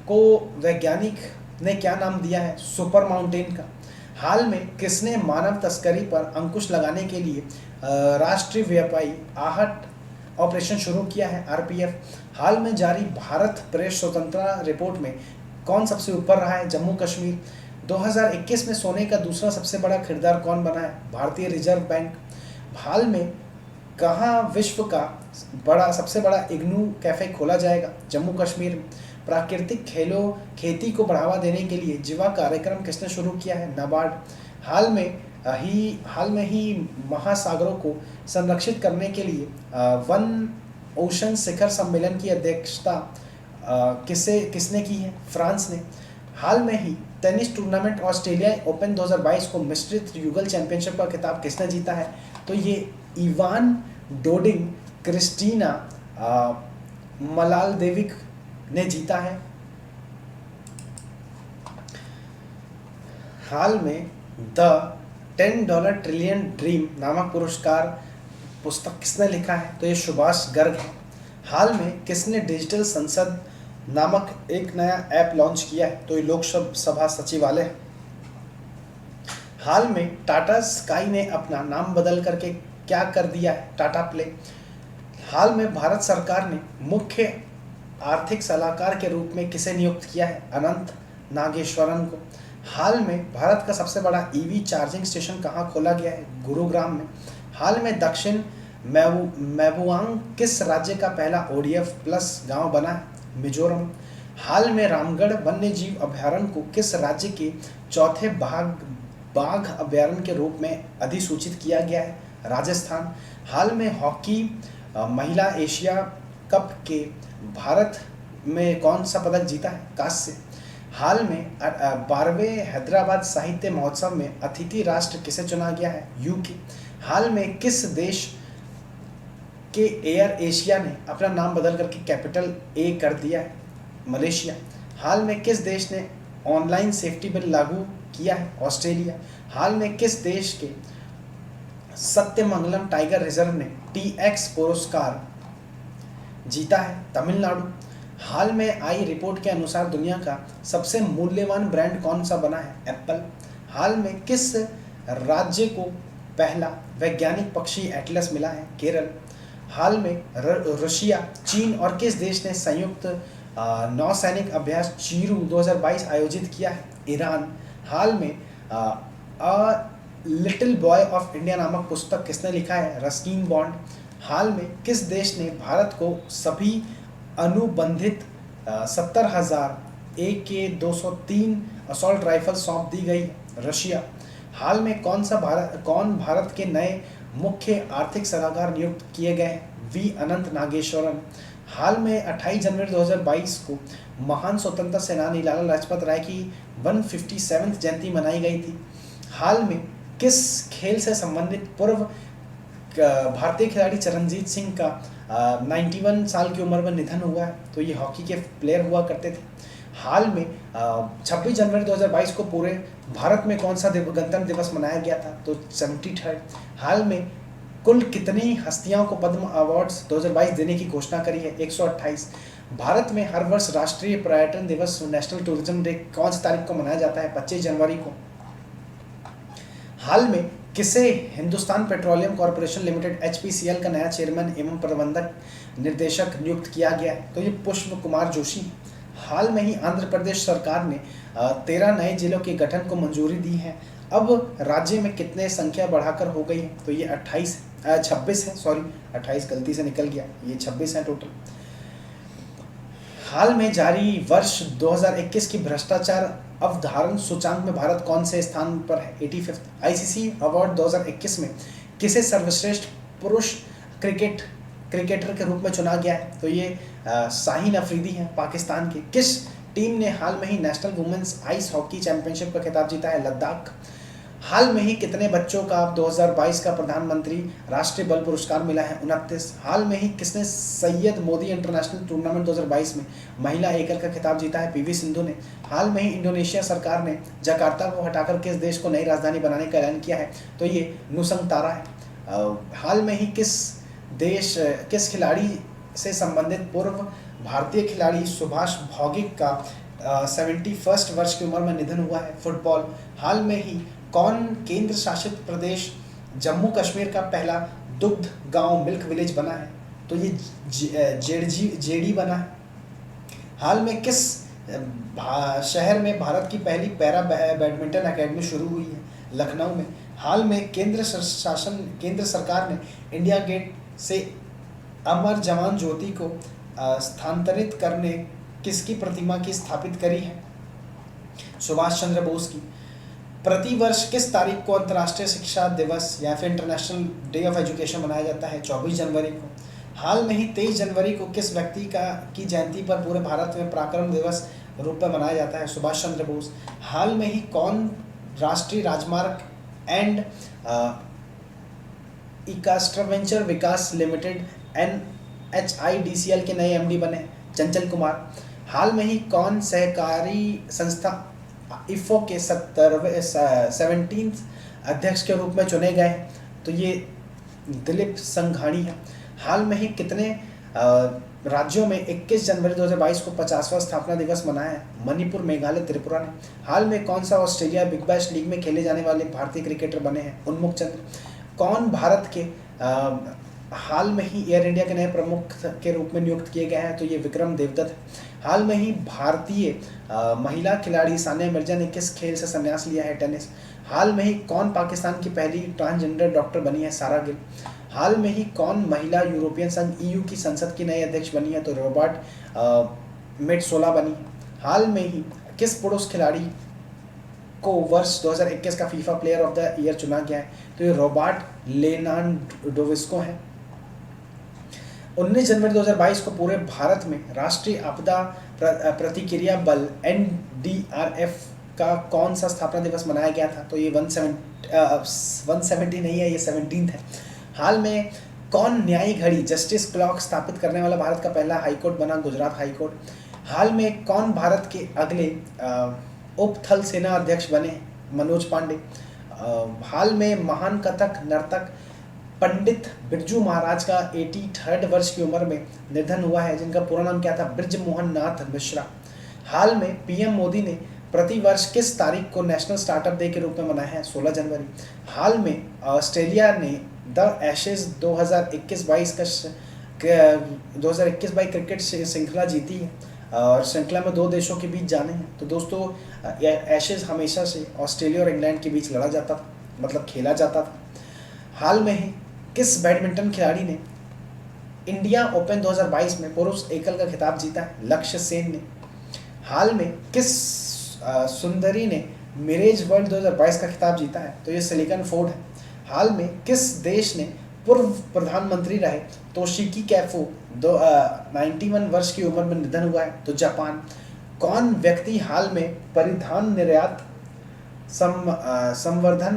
को वैज्ञानिक ने क्या नाम दिया है? सुपर माउंटेन का। हाल में किसने मानव तस्करी पर अंकुश लगाने के लिए राष्ट्रीय व्यापी आहट ऑपरेशन शुरू किया है? RPF। हाल में जारी भारत प्रेस स्वतंत्रता रिपोर्ट में कौन सबसे ऊपर रहा है? जम्मू कश्मीर। 2021 में सोने का दूसरा सबसे बड़ा खरीदार कौन बना है? भारतीय रिजर्व बैंक। हाल में कहाँ विश्व का सबसे बड़ा इग्नू कैफे खोला जाएगा? जम्मू कश्मीर में। प्राकृतिक खेती को बढ़ावा देने के लिए जीवा कार्यक्रम किसने शुरू किया है? नाबार्ड। हाल में ही महासागरों को संरक्षित करने के लिए वन ओशन शिखर सम्मेलन की अध्यक्षता किसने की है? फ्रांस ने। हाल में ही टेनिस टूर्नामेंट ऑस्ट्रेलिया ओपन 2022 को मिश्रित युगल चैंपियनशिप का खिताब किसने जीता है? तो ये इवान डोडिग क्रिस्टीना मलालदेविक ने जीता है। हाल में द $10 ट्रिलियन ड्रीम नामक पुस्तक किसने लिखा है? तो ये सुभाष गर्ग है। हाल में किसने डिजिटल संसद नामक एक नया ऐप लॉन्च किया है? तो ये लोकसभा सचिवालय है। हाल में टाटा स्काई ने अपना नाम बदल करके क्या कर दिया है? टाटा प्ले। हाल में भारत सरकार ने मुख्य आर्थिक सलाहकार के रूप में किसे नियुक्त किया है? अनंत नागेश्वरन को। हाल में भारत का सबसे बड़ा EV चार्जिंग स्टेशन कहाँ खोला गया है? गुरुग्राम में। हाल में दक्षिण मैबुआंग किस राज्य का पहला ODF प्लस गांव बना है? मिजोरम। हाल में रामगढ़ वन्य जीव अभयारण्य को किस राज्य के चौथे बाघ अभयारण्य के रूप में अधिसूचित किया गया है? राजस्थान। हाल में हॉकी महिला एशिया कप के भारत में कौन सा पदक जीता है? कांस्य। हाल में 12वें हैदराबाद साहित्य महोत्सव में अतिथि राष्ट्र किसे चुना गया है? यूके। हाल में किस देश के एयर एशिया ने अपना नाम बदल करके कैपिटल ए कर दिया है? मलेशिया। हाल में किस देश ने ऑनलाइन सेफ्टी बिल लागू किया है? ऑस्ट्रेलिया। हाल में किस देश के सत्यमंगलम टाइगर रिजर्व ने TX पुरस्कार जीता है? तमिलनाडु। हाल में आई रिपोर्ट के अनुसार दुनिया का सबसे मूल्यवान ब्रांड कौन सा बना है? एप्पल। हाल में किस राज्य को पहला वैज्ञानिक पक्षी एटलस मिला है? केरल। हाल में रशिया, चीन और किस देश ने संयुक्त नौसैनिक अभ्यास चीरू 2022 आयोजित किया है? ईरान। हाल में a little boy of India नामक पुस्तक किसने लिखा है? Ruskin bond. हाल में किस देश ने भारत को सभी अनुबंधित 70,000 AK-203 असॉल्ट राइफल सौंप दी गई? रशिया। हाल में कौन भारत के नए मुख्य आर्थिक सलाहकार नियुक्त किए गए हैं? V अनंत नागेश्वरन। हाल में 28 जनवरी 2022 को महान स्वतंत्रता सेनानी लाला लाजपत राय की 157वीं जयंती मनाई गई थी। हाल में किस खेल से संबंधित पूर्व भारतीय खिलाड़ी चरणजीत सिंह का 91 साल की उम्र में निधन हुआ है? तो ये हॉकी के प्लेयर हुआ करते थे। हाल में 26 जनवरी 2022 को पूरे भारत में कौन सा गणतंत्र दिवस मनाया गया था? तो 73rd। हाल में कुल कितनी हस्तियों को पद्म अवार्ड्स 2022 देने की घोषणा करी है? 128। भारत में हर वर्ष राष्ट्रीय पर्यटन दिवस नेशनल टूरिज्म डे कौन सी तारीख को मनाया जाता है? 25 जनवरी को। हाल में किसे Hindustan petroleum corporation limited HPCL का नया चेयरमैन एवं प्रबंधक निर्देशक नियुक्त किया गया है? तो ये पुष्प कुमार जोशी। हाल में ही आंध्र प्रदेश सरकार ने 13 नए जिलों के गठन को मंजूरी दी है। अब राज्य में कितने संख्या बढ़ाकर हो गई है? तो ये 26 है, सॉरी 28 गलती से निकल गया, ये 26 है टोटल। हाल में जारी वर्ष 2021 की भ्रष्टाचार अवधारण सूचांक में भारत कौन से स्थान पर है? 85। ICC अवार्ड 2021 में किसे सर्वश्रेष्ठ पुरुष क्रिकेटर के रूप में चुना गया है? तो ये शाहीन अफरीदी हैं पाकिस्तान के। किस टीम ने हाल में ही national women's ice hockey championship का खिताब जीता है? लद्दाख। हाल में ही कितने बच्चों का 2022 का प्रधानमंत्री राष्ट्रीय बल पुरस्कार मिला है? 29। हाल में ही किसने सैयद मोदी इंटरनेशनल टूर्नामेंट 2022 में महिला एकल का खिताब जीता है? PV सिंधु ने। हाल में ही इंडोनेशिया सरकार ने जकार्ता को हटाकर किस देश को नई राजधानी बनाने का ऐलान किया है? तो ये नुसंतारा है। हाल में ही किस खिलाड़ी से संबंधित पूर्व भारतीय खिलाड़ी सुभाष भौगिक का 71 वर्ष की उम्र में निधन हुआ है? फुटबॉल। हाल में ही कौन केंद्र शासित प्रदेश जम्मू कश्मीर का पहला दुग्ध गांव मिल्क विलेज बना है? तो ये जेडी बना है। हाल में किस शहर में भारत की पहली पैरा बैडमिंटन एकेडमी शुरू हुई है? लखनऊ में। हाल में केंद्र सरकार ने इंडिया गेट से अमर जवान ज्योति को स्थानांतरित करने किसकी प्रतिमा की स्थापित करी है? सुभाष चंद्र बोस की। प्रतिवर्ष किस तारीख को अंतर्राष्ट्रीय शिक्षा दिवस या फिर इंटरनेशनल डे ऑफ एजुकेशन मनाया जाता है? 24 जनवरी को। हाल में ही 23 जनवरी को किस व्यक्ति की जयंती पर पूरे भारत में पराक्रम दिवस रूप में मनाया जाता है? सुभाष चंद्र बोस। हाल में ही कौन राष्ट्रीय राजमार्ग and infrastructure Vikas limited NHIDCL के नए MD बने? चंचल कुमार। हाल में ही कौन सहकारी संस्था IFFO के 17वें अध्यक्ष के रूप में चुने गए? तो ये दिलीप संघानी है। हाल में ही कितने राज्यों में 21 जनवरी 2022 को 50वां स्थापना दिवस मनाया है? मणिपुर, मेघालय, त्रिपुरा ने। हाल में कौन सा ऑस्ट्रेलिया बिग बैश लीग में खेले जाने वाले भारतीय क्रिकेटर बने हैं? उन्मुख चंद्र। कौन भारत के हाल में ही एयर इंडिया के नए प्रमुख के रूप में नियुक्त किए गए हैं? तो ये विक्रम देवदत्त है। हाल में ही भारतीय महिला खिलाड़ी सानिया मिर्जा ने किस खेल से संन्यास लिया है? टेनिस। हाल में ही कौन पाकिस्तान की पहली ट्रांसजेंडर डॉक्टर बनी है? सारा गिल। हाल में ही कौन महिला यूरोपियन संघ EU की संसद की नई अध्यक्ष बनी है? तो रॉबर्ट मेट्सोला बनी है। हाल में ही किस पुरुष खिलाड़ी को वर्ष 2021 का FIFA player of the year चुना गया है, तो ये रॉबर्ट लेनांडोविस्को है। 19 जनवरी 2022 को पूरे भारत में राष्ट्रीय आपदा प्रतिक्रिया बल NDRF का कौन सा स्थापना दिवस मनाया गया था? तो ये 170 नहीं है, ये 17 है। हाल में कौन न्यायी घड़ी जस्टिस क्लॉक स्थापित करने वाला भारत का पहला हाईकोर्ट बना? गुजरात हाईकोर्ट। हाल में कौन भारत के अगले उप थल सेना अध्यक्ष बने? मनोज पांडे। हाल में महान कथक नर्तक पंडित बिरजू महाराज का 83 वर्ष की उम्र में निधन हुआ है, जिनका पूरा नाम क्या था? बृजमोहन नाथ मिश्रा। हाल में पीएम मोदी ने प्रतिवर्ष किस तारीख को नेशनल स्टार्टअप डे के रूप में मनाया है? 16 जनवरी। हाल में ऑस्ट्रेलिया ने द एशेज 2021-22 क्रिकेट श्रृंखला जीती है और श्रृंखला में 2 देशों के बीच जाने हैं। तो दोस्तों एशेज हमेशा से ऑस्ट्रेलिया और इंग्लैंड के बीच लड़ा जाता था, मतलब खेला जाता था। हाल में ही किस बैडमिंटन खिलाड़ी ने इंडिया ओपन 2022 में पुरुष एकल का खिताब जीता है? लक्ष्य सेन ने। हाल में किस सुंदरी ने मिरेज वर्ल्ड 2022 का खिताब जीता है? तो ये सिलिकन फोर्ड है। हाल में किस देश ने पूर्व प्रधानमंत्री रहे तोशिकी कैफो 91 वर्ष की उम्र में निधन हुआ है? तो जापान। कौन व्यक्ति हाल में परिधान निर्यात संवर्धन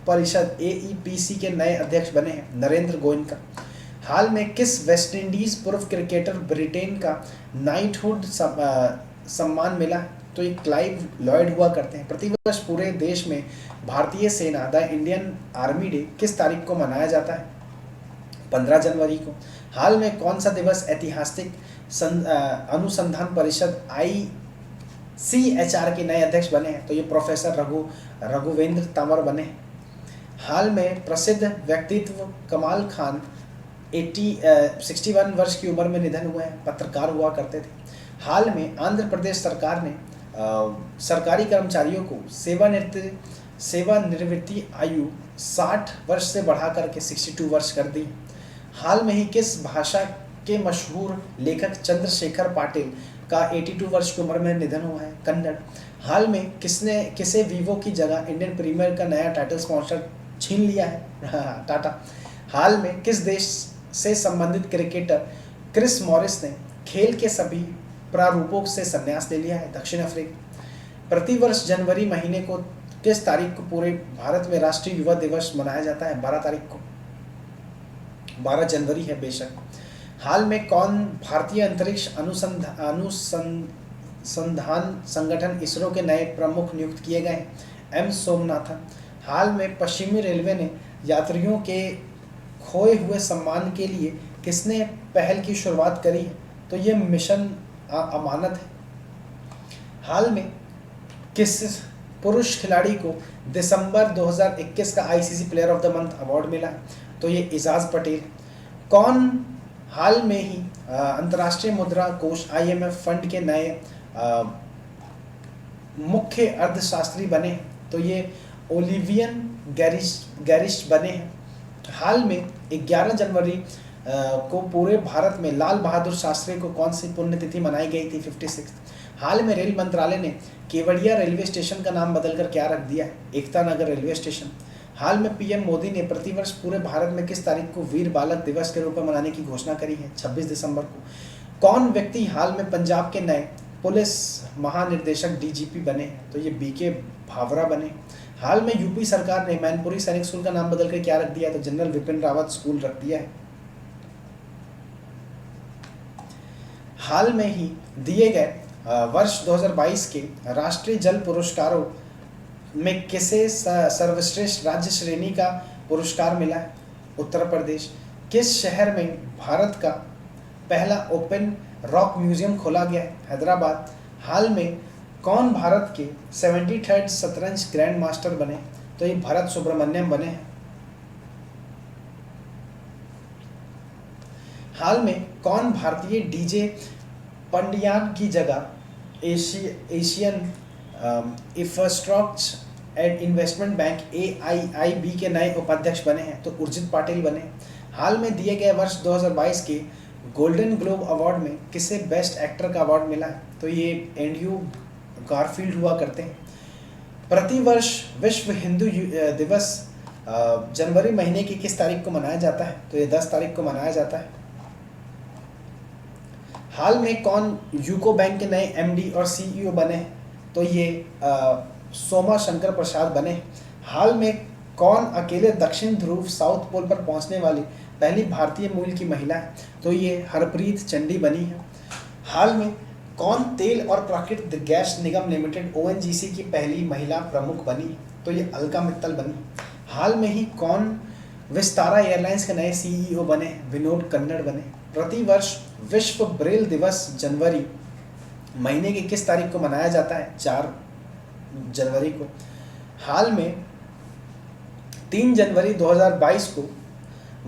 परिषद AEPC के नए अध्यक्ष बने हैं? नरेंद्र गोयनका। हाल में किस वेस्ट इंडीज पूर्व क्रिकेटर ब्रिटेन का नाइटहुड सम्मान मिला है? तो ये क्लाइव लॉयड हुआ करते हैं। प्रतिवर्ष पूरे देश में भारतीय सेना द इंडियन आर्मी डे किस तारीख को मनाया जाता है? 15 जनवरी को। हाल में कौन सा दिवस ऐतिहासिक अनुसंधान परिषद ICHR के नए अध्यक्ष बने हैं? तो ये प्रोफेसर रघुवेंद्र तंवर बने हैं। हाल में प्रसिद्ध व्यक्तित्व कमाल खान 61 वर्ष की उम्र में निधन हुए हैं, पत्रकार हुआ करते थे। हाल में आंध्र प्रदेश सरकार ने सरकारी कर्मचारियों को सेवानिवृत्ति आयु 60 वर्ष से बढ़ा करके 62 वर्ष कर दी। हाल में ही किस भाषा के मशहूर लेखक चंद्रशेखर पाटिल का 82 वर्ष की उम्र में निधन हुआ है? कन्नड़। हाल में किसे वीवो की जगह इंडियन प्रीमियर का नया टाइटल स्पॉन्सर छीन लिया है? टाटा। हाल में किस देश से संबंधित क्रिकेटर क्रिस मॉरिस ने खेल के सभी प्रारूपों से संन्यास ले लिया है? दक्षिण अफ्रीका। प्रतिवर्ष जनवरी महीने को किस तारीख को पूरे भारत में राष्ट्रीय युवा दिवस मनाया जाता है? 12 तारीख को। 12 जनवरी है बेशक। हाल में कौन भारतीय अंतरिक्ष अनुसंधान संगठन इसरो के नए प्रमुख नियुक्त किए गए? M सोमनाथन। हाल में पश्चिमी रेलवे ने यात्रियों के खोए हुए सम्मान के लिए किसने पहल की शुरुआत करी है? तो ये मिशन अमानत है। हाल में किस पुरुष खिलाड़ी को दिसंबर 2021 का ICC player of the month award मिला है? तो ये इजाज पटेल। कौन हाल में ही अंतर्राष्ट्रीय मुद्रा कोष IMF फंड के नए मुख्य अर्थशास्त्री बने हैं? तो ये ओलिवियन गैरिश बने हैं। हाल में 11 जनवरी को पूरे भारत में लाल बहादुर शास्त्री को कौन सी पुण्यतिथि मनाई गई थी? 56। हाल में रेल मंत्रालय ने केवड़िया रेलवे स्टेशन का नाम बदलकर क्या रख दिया है? Ekta Nagar railway station. हाल में PM मोदी ने प्रतिवर्ष पूरे भारत में किस तारीख को वीर बालक दिवस के रूप में मनाने की घोषणा करी है? 26 दिसंबर को। कौन व्यक्ति हाल में पंजाब के नए पुलिस महानिर्देशक DGP बने हैं? तो ये BK भावरा बने। हाल में यूपी सरकार ने मैनपुरी सैनिक स्कूल का नाम बदलकर क्या रख दिया है? तो जनरल विपिन रावत स्कूल रख दिया है। हाल में ही दिए गए वर्ष 2022 के राष्ट्रीय जल पुरस्कारों में किसे सर्वश्रेष्ठ राज्य श्रेणी का पुरस्कार मिला है? उत्तर प्रदेश। किस शहर में भारत का पहला ओपन रॉक म्यूजियम खोला गया है? हैदराबाद। हाल में कौन भारत के 73rd शतरंज ग्रैंड मास्टर बने? तो ये भरत सुब्रमण्यम बने हैं। हाल में कौन भारतीय DJ पंडियान की जगह Asian infrastructure and investment bank AIIB के नए उपाध्यक्ष बने हैं? तो उर्जित पाटिल बने। हाल में दिए गए वर्ष 2022 के गोल्डन ग्लोब अवार्ड में किसे बेस्ट एक्टर का अवार्ड मिला है? तो ये एंड्रयू गारफील्ड हुआ करते हैं। प्रतिवर्ष विश्व हिंदू दिवस जनवरी महीने की किस तारीख को मनाया जाता है? तो ये 10 तारीख को मनाया जाता है। हाल में कौन यूको बैंक के नए एमडी और सीईओ बने हैं? तो ये सोमा शंकर प्रसाद बने हैं। हाल में कौन अकेले दक्षिण ध्रुव साउथ पोल पर पहुंचने वाली पहली भारतीय मूल की महिला है? तो ये हरप्रीत चंडी बनी है। हाल में कौन तेल और प्राकृतिक गैस निगम लिमिटेड ओएनजीसी की पहली महिला प्रमुख बनी? तो ये अलका मित्तल बनी। हाल में ही कौन विस्तारा एयरलाइंस के नए सीईओ बने? विनोद कन्नड़ बने। प्रतिवर्ष विश्व ब्रेल दिवस जनवरी महीने की किस तारीख को मनाया जाता है? 4 जनवरी को। हाल में 3 जनवरी 2022 को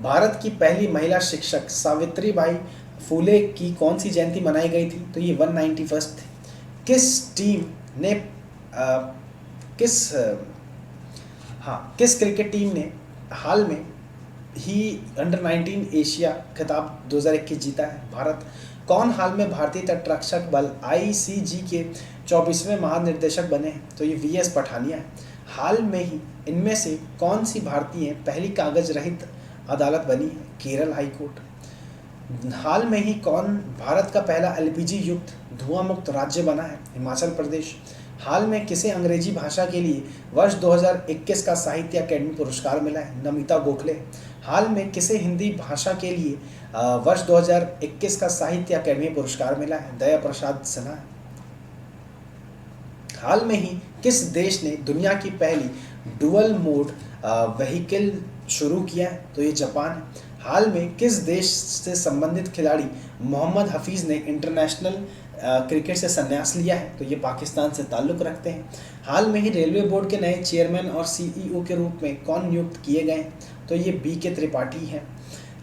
भारत की पहली महिला शिक्षक सावित्रीबाई फुले की कौन सी जयंती मनाई गई थी? तो ये 191 थी। किस टीम ने किस क्रिकेट टीम ने हाल में ही अंडर 19 एशिया खिताब 2021 जीता है? भारत। कौन हाल में भारतीय तटरक्षक बल आईसीजी के 24वें महानिर्देशक बने हैं? तो ये वीएस पठानिया है। हाल में ही इनमें से कौन सी भारतीय पहली कागज रहित अदालत बनी है? Kerala high court. हाल में ही कौन भारत का पहला एलपीजी युक्त धुआं मुक्त राज्य बना है? हिमाचल प्रदेश। हाल में किसे अंग्रेजी भाषा के लिए वर्ष 2021 का साहित्य अकेडमी पुरस्कार मिला है? नमिता गोखले। हाल में किसे हिंदी भाषा के लिए वर्ष 2021 का साहित्य अकेडमी पुरस्कार मिला है? दया प्रसाद सिन्हा। हाल में ही किस देश ने दुनिया की पहली डुअल मोड व्हीकल शुरू किया है? तो ये जापान है। हाल में किस देश से संबंधित खिलाड़ी मोहम्मद हफीज़ ने इंटरनेशनल क्रिकेट से संन्यास लिया है? तो ये पाकिस्तान से ताल्लुक़ रखते हैं। हाल में ही रेलवे बोर्ड के नए चेयरमैन और सीईओ के रूप में कौन नियुक्त किए गए हैं? तो ये BK त्रिपाठी हैं।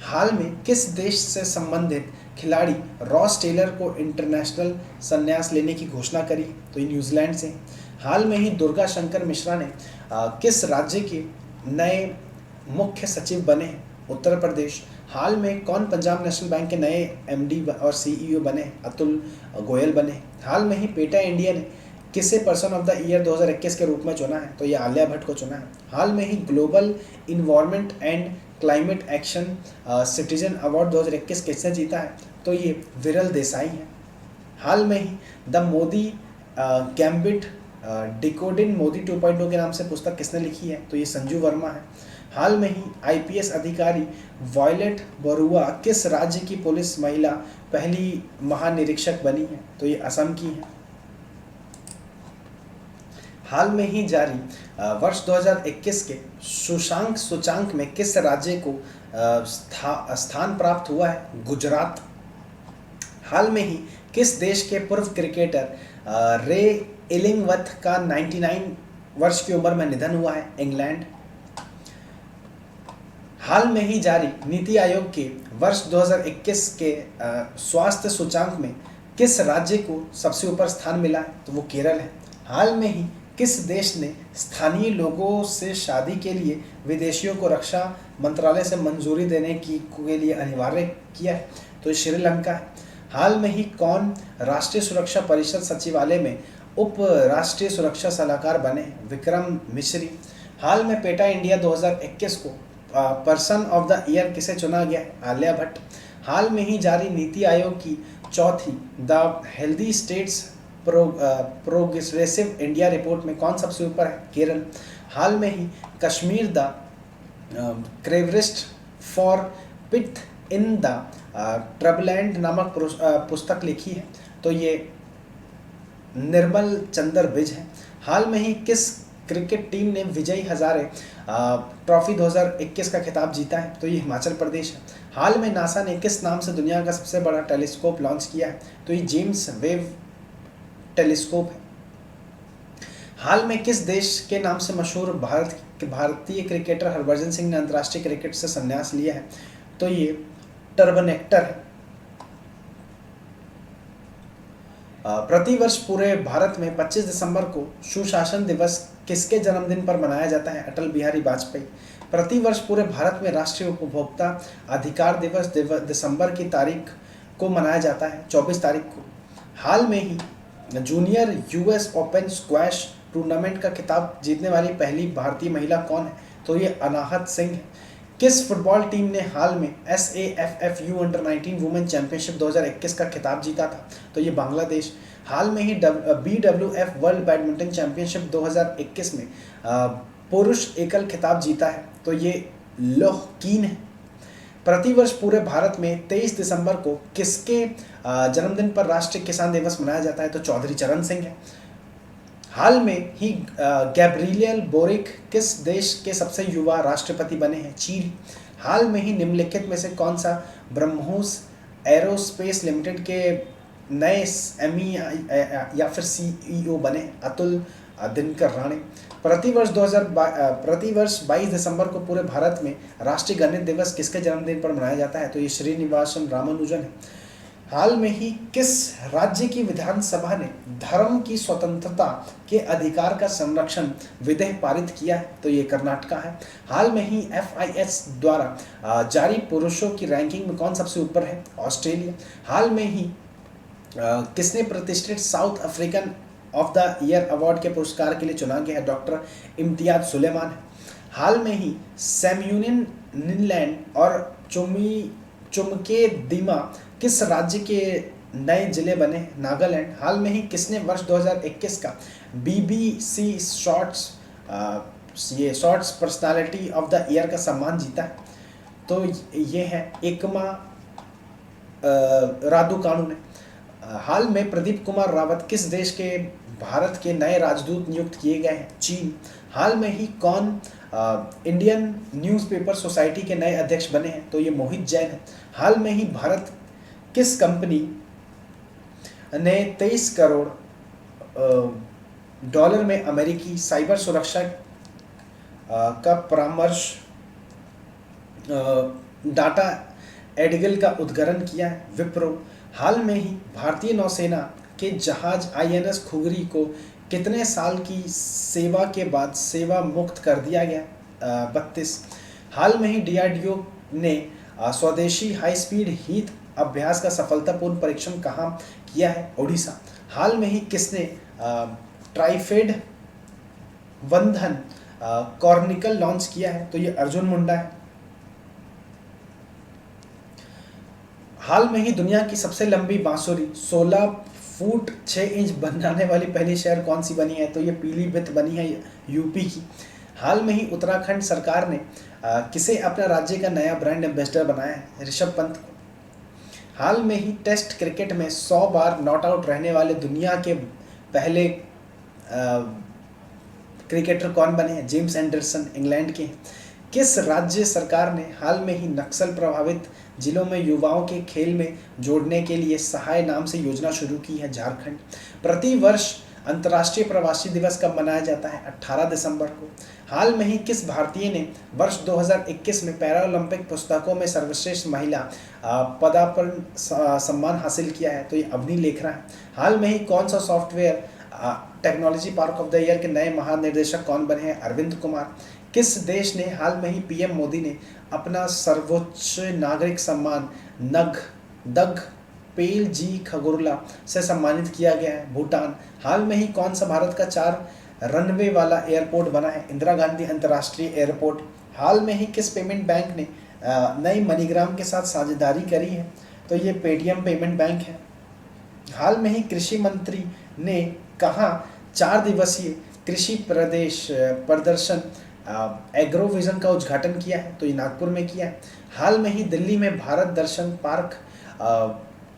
हाल में किस देश से संबंधित खिलाड़ी रॉस टेलर को इंटरनेशनल संन्यास लेने की घोषणा करी? तो ये न्यूजीलैंड से। हाल में ही दुर्गा शंकर मिश्रा ने किस राज्य के नए मुख्य सचिव बने हैं? उत्तर प्रदेश। हाल में कौन पंजाब नेशनल बैंक के नए एमडी और सीईओ बने? अतुल गोयल बने। हाल में ही पेटा इंडिया ने किसे पर्सन ऑफ द ईयर 2021 के रूप में चुना है? तो ये आलिया भट्ट को चुना है। हाल में ही global environment and climate action citizen award 2021 किसने जीता है? तो ये विरल देसाई हैं। हाल में ही the Modi gambit decoding Modi 2.0 के नाम से पुस्तक किसने लिखी है? तो ये संजू वर्मा है। हाल में ही आईपीएस अधिकारी वॉयलेट बरुआ किस राज्य की पुलिस महिला पहली महानिरीक्षक बनी है? तो ये असम की है। हाल में ही जारी वर्ष 2021 के सूचकांक सूचांक में किस राज्य को स्थान प्राप्त हुआ है? गुजरात। हाल में ही किस देश के पूर्व क्रिकेटर रे इलिंगवर्थ का 99 वर्ष की उम्र में निधन हुआ है? इंग्लैंड। हाल में ही जारी नीति आयोग के वर्ष 2021 के स्वास्थ्य सूचांक में किस राज्य को सबसे ऊपर स्थान मिला है? तो वो केरल है। हाल में ही किस देश ने स्थानीय लोगों से शादी के लिए विदेशियों को रक्षा मंत्रालय से मंजूरी देने के लिए अनिवार्य किया है? तो श्रीलंका है। हाल में ही कौन राष्ट्रीय सुरक्षा परिषद सचिवालय में उप राष्ट्रीय सुरक्षा सलाहकार बने? विक्रम मिश्री। हाल में पेटा इंडिया 2021 को पर्सन ऑफ द ईयर किसे चुना गया? आलिया भट्ट। हाल में ही जारी नीति आयोग की चौथी the healthy states progressive India report में कौन सबसे ऊपर है? केरल। हाल में ही कश्मीर द क्रेवरिस्ट for pith in the troubled land नामक पुस्तक लिखी है? तो ये निर्मल चंद्र विज है। हाल में ही किस क्रिकेट टीम ने विजय हजारे ट्रॉफी 2021 का खिताब जीता है? तो ये हिमाचल प्रदेश है। हाल में नासा ने किस नाम से दुनिया का सबसे बड़ा टेलीस्कोप लॉन्च किया है? तो ये जेम्स वेब टेलीस्कोप है। हाल में किस देश के नाम से मशहूर भारतीय क्रिकेटर हरभजन सिंह ने अंतर्राष्ट्रीय क्रिकेट से संन्यास लिया है? तो ये टर्बनेक्टर है। प्रतिवर्ष पूरे भारत में 25 दिसंबर को सुशासन दिवस किसके जन्मदिन पर मनाया जाता है? अटल बिहारी वाजपेयी। प्रतिवर्ष पूरे भारत में राष्ट्रीय उपभोक्ता अधिकार दिवस दिसंबर की तारीख को मनाया जाता है 24 तारीख को। हाल में ही junior US open squash tournament का खिताब जीतने वाली पहली भारतीय महिला कौन है? तो ये अनाहत सिंह है। किस फुटबॉल टीम ने हाल में SAFFU अंडर-19 वुमेन चैंपियनशिप 2021 का खिताब जीता था? तो ये बांग्लादेश। हाल में ही BWF वर्ल्ड बैडमिंटन चैंपियनशिप 2021 में पुरुष एकल खिताब जीता है? तो ये लोह कीन है। प्रतिवर्ष पूरे भारत में 23 दिसंबर को किसके जन्मदिन पर राष्ट्रीय किसान दिवस मनाया जाता है? तो चौधरी चरण सिंह है। हाल में ही गैब्रिएल बोरिक किस देश के सबसे युवा राष्ट्रपति बने हैं? चीन। हाल में ही निम्नलिखित में से कौन सा ब्रह्मोस एरोस्पेस लिमिटेड के नए एमई या फिर CEO बने हैं? अतुल दिनकर राणे। प्रतिवर्ष 22 दिसंबर को पूरे भारत में राष्ट्रीय गणित दिवस किसके जन्मदिन पर मनाया जाता है? तो ये श्रीनिवासन रामानुजन है। हाल में ही किस राज्य की विधानसभा ने धर्म की स्वतंत्रता के अधिकार का संरक्षण विधेयक पारित किया है? तो ये कर्नाटका है। हाल में ही FIS द्वारा जारी पुरुषों की रैंकिंग में कौन सबसे ऊपर है? ऑस्ट्रेलिया। हाल में ही किसने प्रतिष्ठित south African of the year award के पुरस्कार के लिए चुना गया है? डॉक्टर इम्तियाज सुलेमान है। हाल में ही सैम्यूनिन नीलैंड और चुमके दिमा किस राज्य के नए जिले बने? नागालैंड। हाल में ही किसने वर्ष 2021 का BBC shorts personality of the year का सम्मान जीता है? तो ये है एकमा रादुकानु ने। हाल में प्रदीप कुमार रावत किस देश के भारत के नए राजदूत नियुक्त किए गए हैं? चीन। हाल में ही कौन इंडियन न्यूज़पेपर सोसाइटी के नए अध्यक्ष बने हैं? तो ये मोहित जैन है। हाल में ही भारत किस कंपनी ने 23 करोड़ डॉलर में अमेरिकी साइबर सुरक्षा का परामर्श डाटा एडगिल का उद्घाटन किया है? विप्रो। हाल में ही भारतीय नौसेना के जहाज INS खुगरी को कितने साल की सेवा के बाद सेवा मुक्त कर दिया गया? 32। हाल में ही DRDO ने स्वदेशी हाई स्पीड हीथ अभ्यास का सफलतापूर्ण परीक्षण कहाँ किया है? ओडिशा। हाल में ही किसने ट्राइफेड वंधन कॉर्निकल लॉन्च किया है? तो ये अर्जुन मुंडा है। हाल में ही दुनिया की सबसे लंबी बांसुरी 16 फुट 6 इंच बनाने वाली पहली शहर कौन सी बनी है? तो ये पीलीभीत बनी है यूपी की। हाल में ही उत्तराखंड सरकार ने किसे अपना राज्य का नया ब्रांड एम्बेसडर बनाया है? ऋषभ पंत को। हाल में ही टेस्ट क्रिकेट में 100 बार नॉट आउट रहने वाले दुनिया के पहले क्रिकेटर कौन बने हैं? जेम्स एंडरसन इंग्लैंड के। किस राज्य सरकार ने हाल में ही नक्सल प्रभावित जिलों में युवाओं के खेल में जोड़ने के लिए सहाय नाम से योजना शुरू की है? झारखंड। प्रति वर्ष अंतर्राष्ट्रीय प्रवासी दिवस कब मनाया जाता है? 18 दिसंबर को। हाल में ही किस भारतीय ने वर्ष 2021 में पैरालंपिक पुस्तकों में सर्वश्रेष्ठ महिला पदार्पण सम्मान हासिल किया है? तो ये अवनी लेखरा है। हाल में ही कौन सा software technology park of the year के नए महानिदेशक कौन बने हैं? अरविंद कुमार। किस देश ने हाल में ही PM मोदी ने अपना सर्वोच्च नागरिक सम्मान नगदग पेल जी खगुरला से सम्मानित किया गया है? भूटान। हाल में ही कौन सा भारत का 4 रनवे वाला एयरपोर्ट बना है? इंदिरा गांधी अंतर्राष्ट्रीय एयरपोर्ट। हाल में ही किस पेमेंट बैंक ने नई मनीग्राम के साथ साझेदारी करी है? तो ये पेटीएम पेमेंट बैंक है। हाल में ही कृषि मंत्री ने कहा 4 दिवसीय कृषि प्रदर्शन एग्रोविजन का उद्घाटन किया है? तो ये नागपुर में किया है। हाल में ही दिल्ली में भारत दर्शन पार्क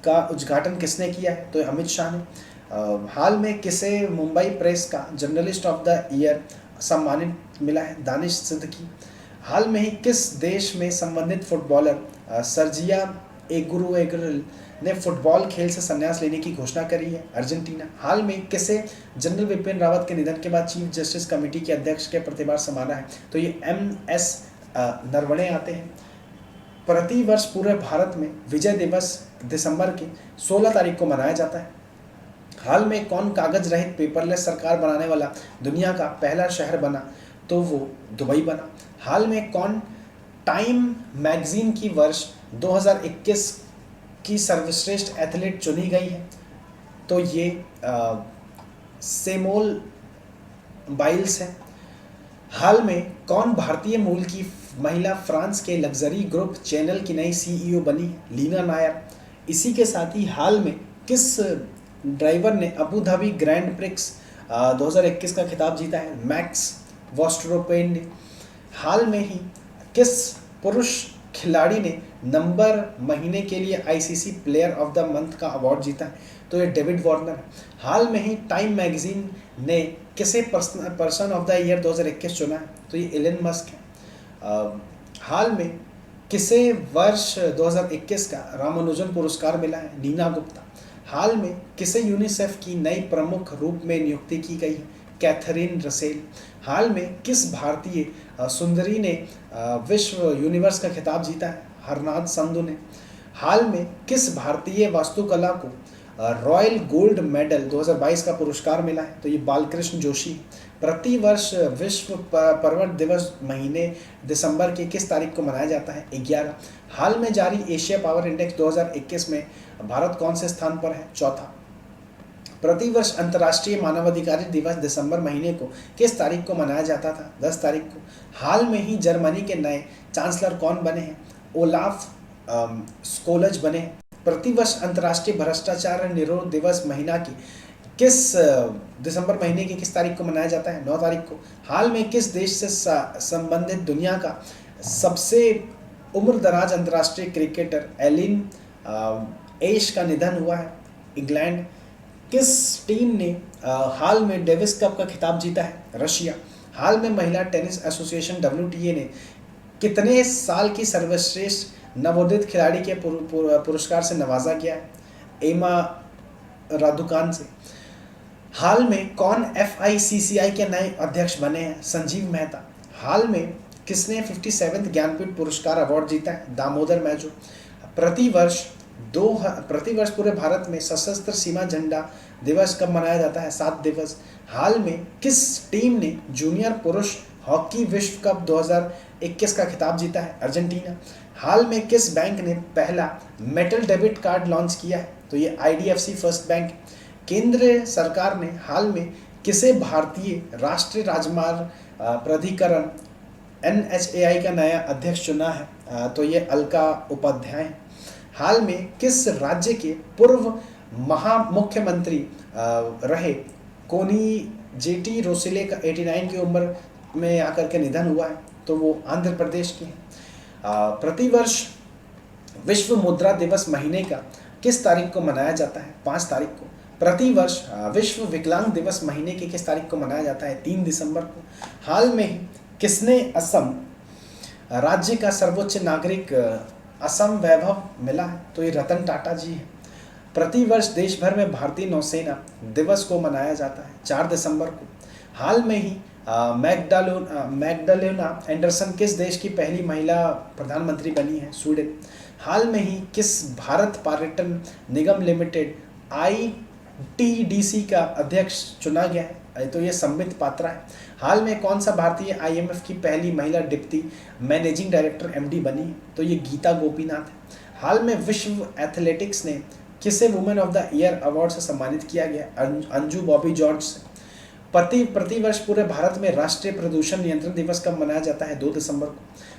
का उद्घाटन किसने किया है? तो अमित शाह ने। हाल में किसे मुंबई प्रेस का जर्नलिस्ट ऑफ द ईयर सम्मानित मिला है? दानिश सिद्दीकी। हाल में ही किस देश में संबंधित फुटबॉलर सर्जिया एगुएरुल ने फुटबॉल खेल से संन्यास लेने की घोषणा करी है? अर्जेंटीना। हाल में किसे जनरल विपिन रावत के निधन के बाद चीफ जस्टिस कमेटी के अध्यक्ष के प्रतिभार संभाला है? तो ये MS नरवणे आते हैं। प्रतिवर्ष पूरे भारत में विजय दिवस दिसंबर की 16 तारीख को मनाया जाता है। हाल में कौन कागज रहित पेपरलेस सरकार बनाने वाला दुनिया का पहला शहर बना? तो वो दुबई बना। हाल में कौन टाइम मैगजीन की वर्ष 2021 की सर्वश्रेष्ठ एथलीट चुनी गई है? तो ये सेमोल बाइल्स हैं। हाल में कौन भारतीय मूल की महिला फ्रांस के लग्जरी ग्रुप चैनल की नई सीईओ बनी? लीना नायर। इसी के साथ ही हाल में किस ड्राइवर ने अबू धाबी ग्रैंड प्रिक्स 2021 का खिताब जीता है? मैक्स वर्स्टैपेन ने। हाल में ही किस पुरुष खिलाड़ी ने नंबर महीने के लिए ICC player of the month का अवार्ड जीता है? तो ये डेविड वार्नर है। हाल में ही टाइम मैगजीन ने किसे पर्सन ऑफ द ईयर 2021 चुना है? तो ये एलन मस्क है। हाल में किसे वर्ष 2021 का रामानुजन पुरस्कार मिला है? नीना गुप्ता। हाल में किसे यूनिसेफ की नई प्रमुख रूप में नियुक्ति की गई है? Catherine Russell. हाल में किस भारतीय सुंदरी ने विश्व यूनिवर्स का खिताब जीता है? हरनाथ संधू ने। हाल में किस भारतीय वास्तुकला को रॉयल गोल्ड मेडल 2022 का पुरस्कार मिला है? तो ये बालकृष्ण जोशी। प्रतिवर्ष विश्व पर्वत दिवस महीने दिसंबर के किस तारीख को मनाया जाता है? 11। हाल में जारी एशिया पावर इंडेक्स 2021 में भारत कौन से स्थान पर है? चौथा। प्रतिवर्ष अंतर्राष्ट्रीय मानवाधिकार दिवस दिसंबर महीने को किस तारीख को मनाया जाता था? 10 तारीख को। हाल में ही जर्मनी के नए चांसलर कौन बने हैं? ओलाफ स्कोलज बने हैं। प्रतिवर्ष अंतर्राष्ट्रीय भ्रष्टाचार निरोध दिवस महीना की किस दिसंबर महीने की किस तारीख को मनाया जाता है? 9 तारीख को। हाल में किस देश से संबंधित दुनिया का सबसे उम्रदराज अंतर्राष्ट्रीय क्रिकेटर एलिन एश का निधन हुआ है? इंग्लैंड। किस टीम ने हाल में डेविस कप का खिताब जीता है? रशिया। हाल में महिला टेनिस एसोसिएशन WTA ने कितने साल की सर्वश्रेष्ठ नवोदित खिलाड़ी के पुरस्कार से नवाजा गया है? एमा रादुकान से। हाल में कौन FICCI के नए अध्यक्ष बने हैं? संजीव मेहता। हाल में किसने 57वें ज्ञानपीठ पुरस्कार अवार्ड जीता है? दामोदर मैजो। प्रतिवर्ष पूरे भारत में सशस्त्र सीमा झंडा दिवस कब मनाया जाता है? 7 दिवस। हाल में किस टीम ने जूनियर पुरुष हॉकी विश्व कप 2021 का खिताब जीता है? अर्जेंटीना। हाल में किस बैंक ने पहला मेटल डेबिट कार्ड लॉन्च किया है? तो ये IDFC फर्स्ट बैंक। केंद्र सरकार ने हाल में किसे भारतीय राष्ट्रीय राजमार्ग प्राधिकरण NHAI का नया अध्यक्ष चुना है? तो ये अलका उपाध्याय। हाल में किस राज्य के पूर्व मुख्यमंत्री रहे कोनी जेटी रोसिले का 89 की उम्र में आकर के निधन हुआ है? तो वो आंध्र प्रदेश के हैं। प्रतिवर्ष विश्व मुद्रा दिवस महीने का किस तारीख को मनाया जाता है? 5 तारीख को। प्रतिवर्ष विश्व विकलांग दिवस महीने के किस तारीख को मनाया जाता है? 3 दिसंबर को। हाल में ही किसने असम राज्य का सर्वोच्च नागरिक असम वैभव मिला है? तो ये रतन टाटा जी हैं। प्रतिवर्ष देश भर में भारतीय नौसेना दिवस को मनाया जाता है 4 दिसंबर को। हाल में ही मैग्डालेना एंडरसन किस देश की पहली महिला प्रधानमंत्री बनी है? स्वीडन। हाल में ही किस भारत पर्यटन निगम लिमिटेड ITDC का अध्यक्ष चुना गया है? तो ये संबित पात्रा है। हाल में कौन सा भारतीय IMF की पहली महिला डिप्टी मैनेजिंग डायरेक्टर MD बनी है? तो ये गीता गोपीनाथ है। हाल में विश्व एथलेटिक्स ने किसे women of the year award से सम्मानित किया गया? अंजू बॉबी जॉर्ज से। प्रतिवर्ष पूरे भारत में राष्ट्रीय प्रदूषण नियंत्रण दिवस कब मनाया जाता है? 2 दिसंबर को।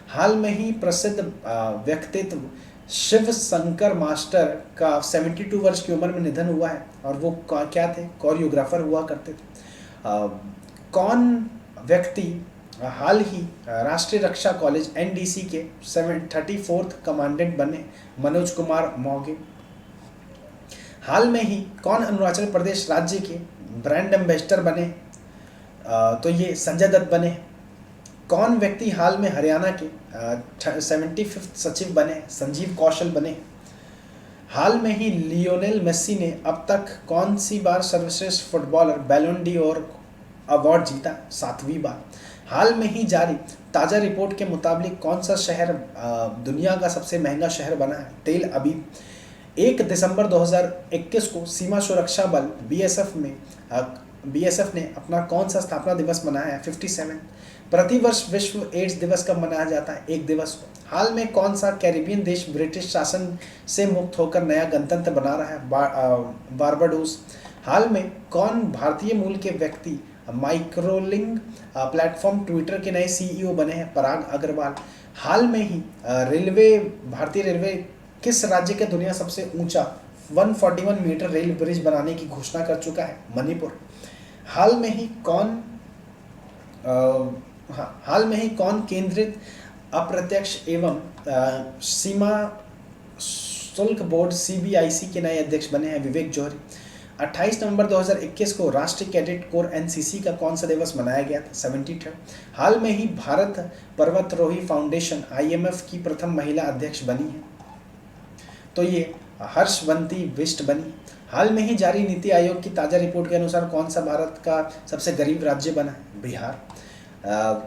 हाल में ही प्रसिद्ध व्यक्तित्व शिव शंकर मास्टर का 72 वर्ष की उम्र में निधन हुआ है और वो क्या थे? कोरियोग्राफर हुआ करते थे। कौन व्यक्ति हाल ही राष्ट्रीय रक्षा कॉलेज NDC के 34th कमांडेंट बने? मनोज कुमार मौगे। हाल में ही कौन अरुणाचल प्रदेश राज्य के ब्रांड एम्बेसडर बने? तो ये संजय दत्त बने। कौन व्यक्ति हाल में हरियाणा के 75th सचिव बने? संजीव कौशल बने। हाल में ही लियोनेल मेस्सी ने अब तक कौन सी बार सर्वश्रेष्ठ फुटबॉलर बैलोन ड'ओर अवार्ड जीता? 7वीं बार। हाल में ही जारी ताज़ा रिपोर्ट के मुताबिक कौन सा शहर दुनिया का सबसे महंगा शहर बना है? तेल अवीव। 1 दिसंबर 2021 को सीमा सुरक्षा बल BSF ने अपना कौन सा स्थापना दिवस मनाया है? 57। प्रतिवर्ष विश्व एड्स दिवस कब मनाया जाता है? 1 दिवस को। हाल में कौन सा कैरिबियन देश ब्रिटिश शासन से मुक्त होकर नया गणतंत्र बना रहा है? बारबाडोस। हाल में कौन भारतीय मूल के व्यक्ति माइक्रोलिंक प्लेटफॉर्म ट्विटर के नए सीईओ बने हैं पराग अग्रवाल। हाल में ही भारतीय रेलवे किस राज्य के दुनिया सबसे ऊंचा 141 मीटर रेल ब्रिज बनाने की घोषणा कर चुका है? मणिपुर। हाल में ही कौन केंद्रित अप्रत्यक्ष एवं सीमा शुल्क बोर्ड सीबीआईसी के नए अध्यक्ष बने हैं? विवेक जौहरी। 28 नवंबर 2021 को राष्ट्रीय कैडेट कोर एनसीसी का कौन सा दिवस मनाया गया था? 73। हाल में ही भारत पर्वतारोही फाउंडेशन आईएमएफ की प्रथम महिला अध्यक्ष बनी है, तो ये हर्षवंती बिष्ट बनी। हाल में ही जारी नीति आयोग की ताज़ा रिपोर्ट के अनुसार कौन सा भारत का सबसे गरीब राज्य बना है? बिहार।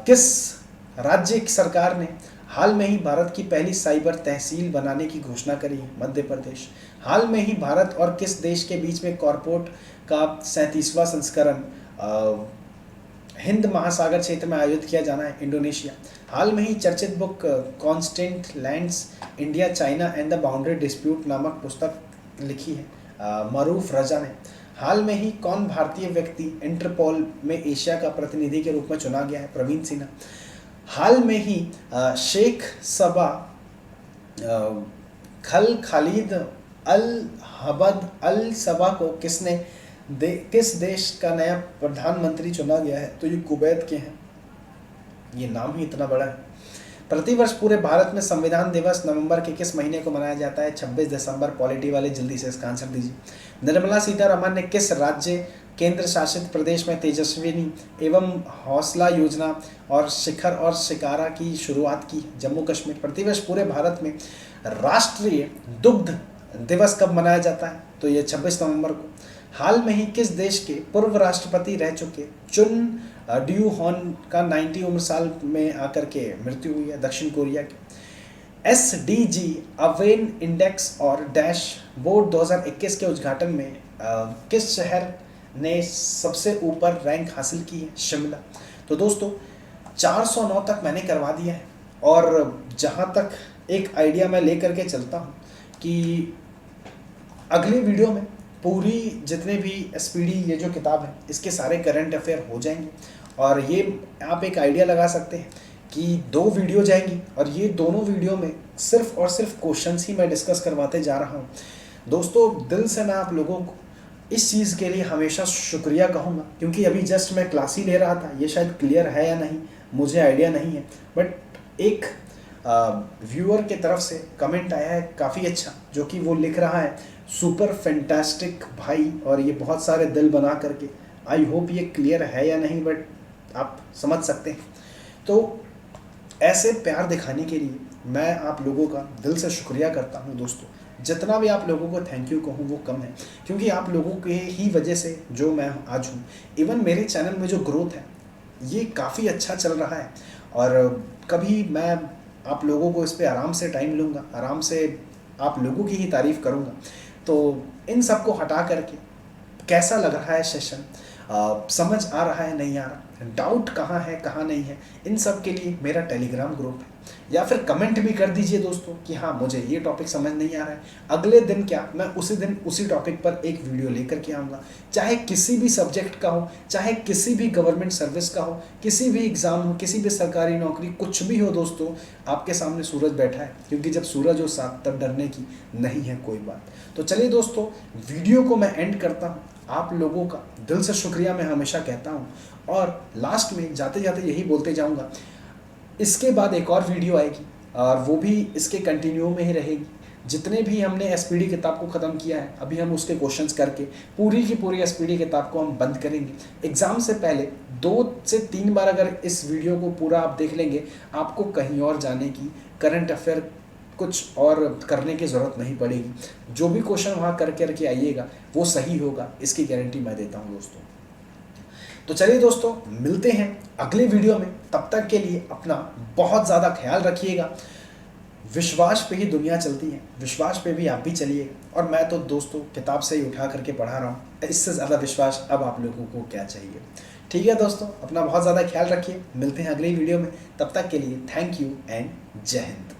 किस राज्य की सरकार ने हाल में ही भारत की पहली साइबर तहसील बनाने की घोषणा करी है? मध्य प्रदेश। हाल में ही भारत और किस देश के बीच में कॉर्पोरेट का 37वां संस्करण हिंद महासागर क्षेत्र में आयोजित किया जाना है? इंडोनेशिया। हाल में ही चर्चित book constant lands India China and the boundary dispute नामक पुस्तक लिखी है मरूफ रजा ने। हाल में ही कौन भारतीय व्यक्ति इंटरपोल में एशिया का प्रतिनिधि के रूप में चुना गया है? प्रवीण सिन्हा। हाल में ही शेख सबा खालिद अल हबद अल सबा को किस देश का नया प्रधानमंत्री चुना गया है? तो ये कुवैत के हैं। ये नाम ही इतना बड़ा है। प्रतिवर्ष पूरे भारत में संविधान दिवस नवंबर के किस महीने को मनाया जाता है? 26 दिसंबर। पॉलिटी वाले जल्दी से इसका आंसर दीजिए। निर्मला सीतारमण ने किस राज्य केंद्र शासित प्रदेश में तेजस्विनी एवं हौसला योजना और शिखर और शिकारा की शुरुआत की? जम्मू कश्मीर। प्रतिवर्ष पूरे भारत में राष्ट्रीय दुग्ध दिवस कब मनाया जाता है? तो ये 26 नवंबर को। हाल में ही किस देश के पूर्व राष्ट्रपति रह चुके चुन ड्यू हॉन का 90 उम्र साल में आकर के मृत्यु हुई है? दक्षिण कोरिया के। एसडीजी अवेन इंडेक्स और डैश बोर्ड 2021 के उद्घाटन में किस शहर ने सबसे ऊपर रैंक हासिल की है? शिमला। तो दोस्तों 409 तक मैंने करवा दिया है, और जहाँ तक एक आइडिया मैं लेकर के चलता हूँ कि अगले वीडियो में पूरी जितने भी एसपीडी ये जो किताब है इसके सारे करंट अफेयर हो जाएंगे, और ये आप एक आइडिया लगा सकते हैं कि 2 वीडियो जाएंगी और ये दोनों वीडियो में सिर्फ और सिर्फ क्वेश्चंस ही मैं डिस्कस करवाते जा रहा हूँ। दोस्तों दिल से मैं आप लोगों को इस चीज़ के लिए हमेशा शुक्रिया कहूँगा, क्योंकि अभी जस्ट मैं क्लास ही ले रहा था, ये शायद क्लियर है या नहीं मुझे आइडिया नहीं है, बट एक व्यूअर के तरफ से कमेंट आया है काफ़ी अच्छा, जो कि वो लिख रहा है सुपर फैंटास्टिक भाई, और ये बहुत सारे दिल बना करके। आई होप ये क्लियर है या नहीं, बट आप समझ सकते हैं। तो ऐसे प्यार दिखाने के लिए मैं आप लोगों का दिल से शुक्रिया करता हूं दोस्तों। जितना भी आप लोगों को थैंक यू कहूँ वो कम है, क्योंकि आप लोगों के ही वजह से जो मैं आज हूँ। इवन मेरे चैनल में जो ग्रोथ है ये काफ़ी अच्छा चल रहा है, और कभी मैं आप लोगों को इस पर आराम से टाइम लूँगा, आराम से आप लोगों की ही तारीफ़ करूँगा। तो इन सब को हटा करके कैसा लग रहा है सेशन, समझ आ रहा है नहीं आ रहा, डाउट कहाँ है कहाँ नहीं है, इन सब के लिए मेरा टेलीग्राम ग्रुप है, या फिर कमेंट भी कर दीजिए दोस्तों कि हाँ मुझे ये टॉपिक समझ नहीं आ रहा है। अगले दिन क्या मैं उसी दिन उसी टॉपिक पर एक वीडियो लेकर के आऊँगा, चाहे किसी भी सब्जेक्ट का हो, चाहे किसी भी गवर्नमेंट सर्विस का हो, किसी भी एग्ज़ाम हो, किसी भी सरकारी नौकरी, कुछ भी हो दोस्तों। आपके सामने सूरज बैठा है, क्योंकि जब सूरज हो साथ तब डरने की नहीं है कोई बात। तो चलिए दोस्तों वीडियो को मैं एंड करता हूँ। आप लोगों का दिल से शुक्रिया मैं हमेशा कहता हूँ, और लास्ट में जाते जाते यही बोलते जाऊँगा, इसके बाद एक और वीडियो आएगी और वो भी इसके कंटिन्यू में ही रहेगी। जितने भी हमने एसपीडी किताब को ख़त्म किया है अभी हम उसके क्वेश्चंस करके पूरी की पूरी एसपीडी किताब को हम बंद करेंगे। एग्ज़ाम से पहले 2 से 3 बार अगर इस वीडियो को पूरा आप देख लेंगे, आपको कहीं और जाने की, करंट अफेयर कुछ और करने की ज़रूरत नहीं पड़ेगी। जो भी क्वेश्चन वहाँ करके आइएगा वो सही होगा, इसकी गारंटी मैं देता हूँ दोस्तों। तो चलिए दोस्तों मिलते हैं अगले वीडियो में, तब तक के लिए अपना बहुत ज़्यादा ख्याल रखिएगा। विश्वास पे ही दुनिया चलती है, विश्वास पे भी आप भी चलिए, और मैं तो दोस्तों किताब से ही उठा करके पढ़ा रहा हूँ, इससे ज़्यादा विश्वास अब आप लोगों को क्या चाहिए। ठीक है दोस्तों, अपना बहुत ज़्यादा ख्याल रखिए, मिलते हैं अगली वीडियो में, तब तक के लिए थैंक यू एंड जय हिंद।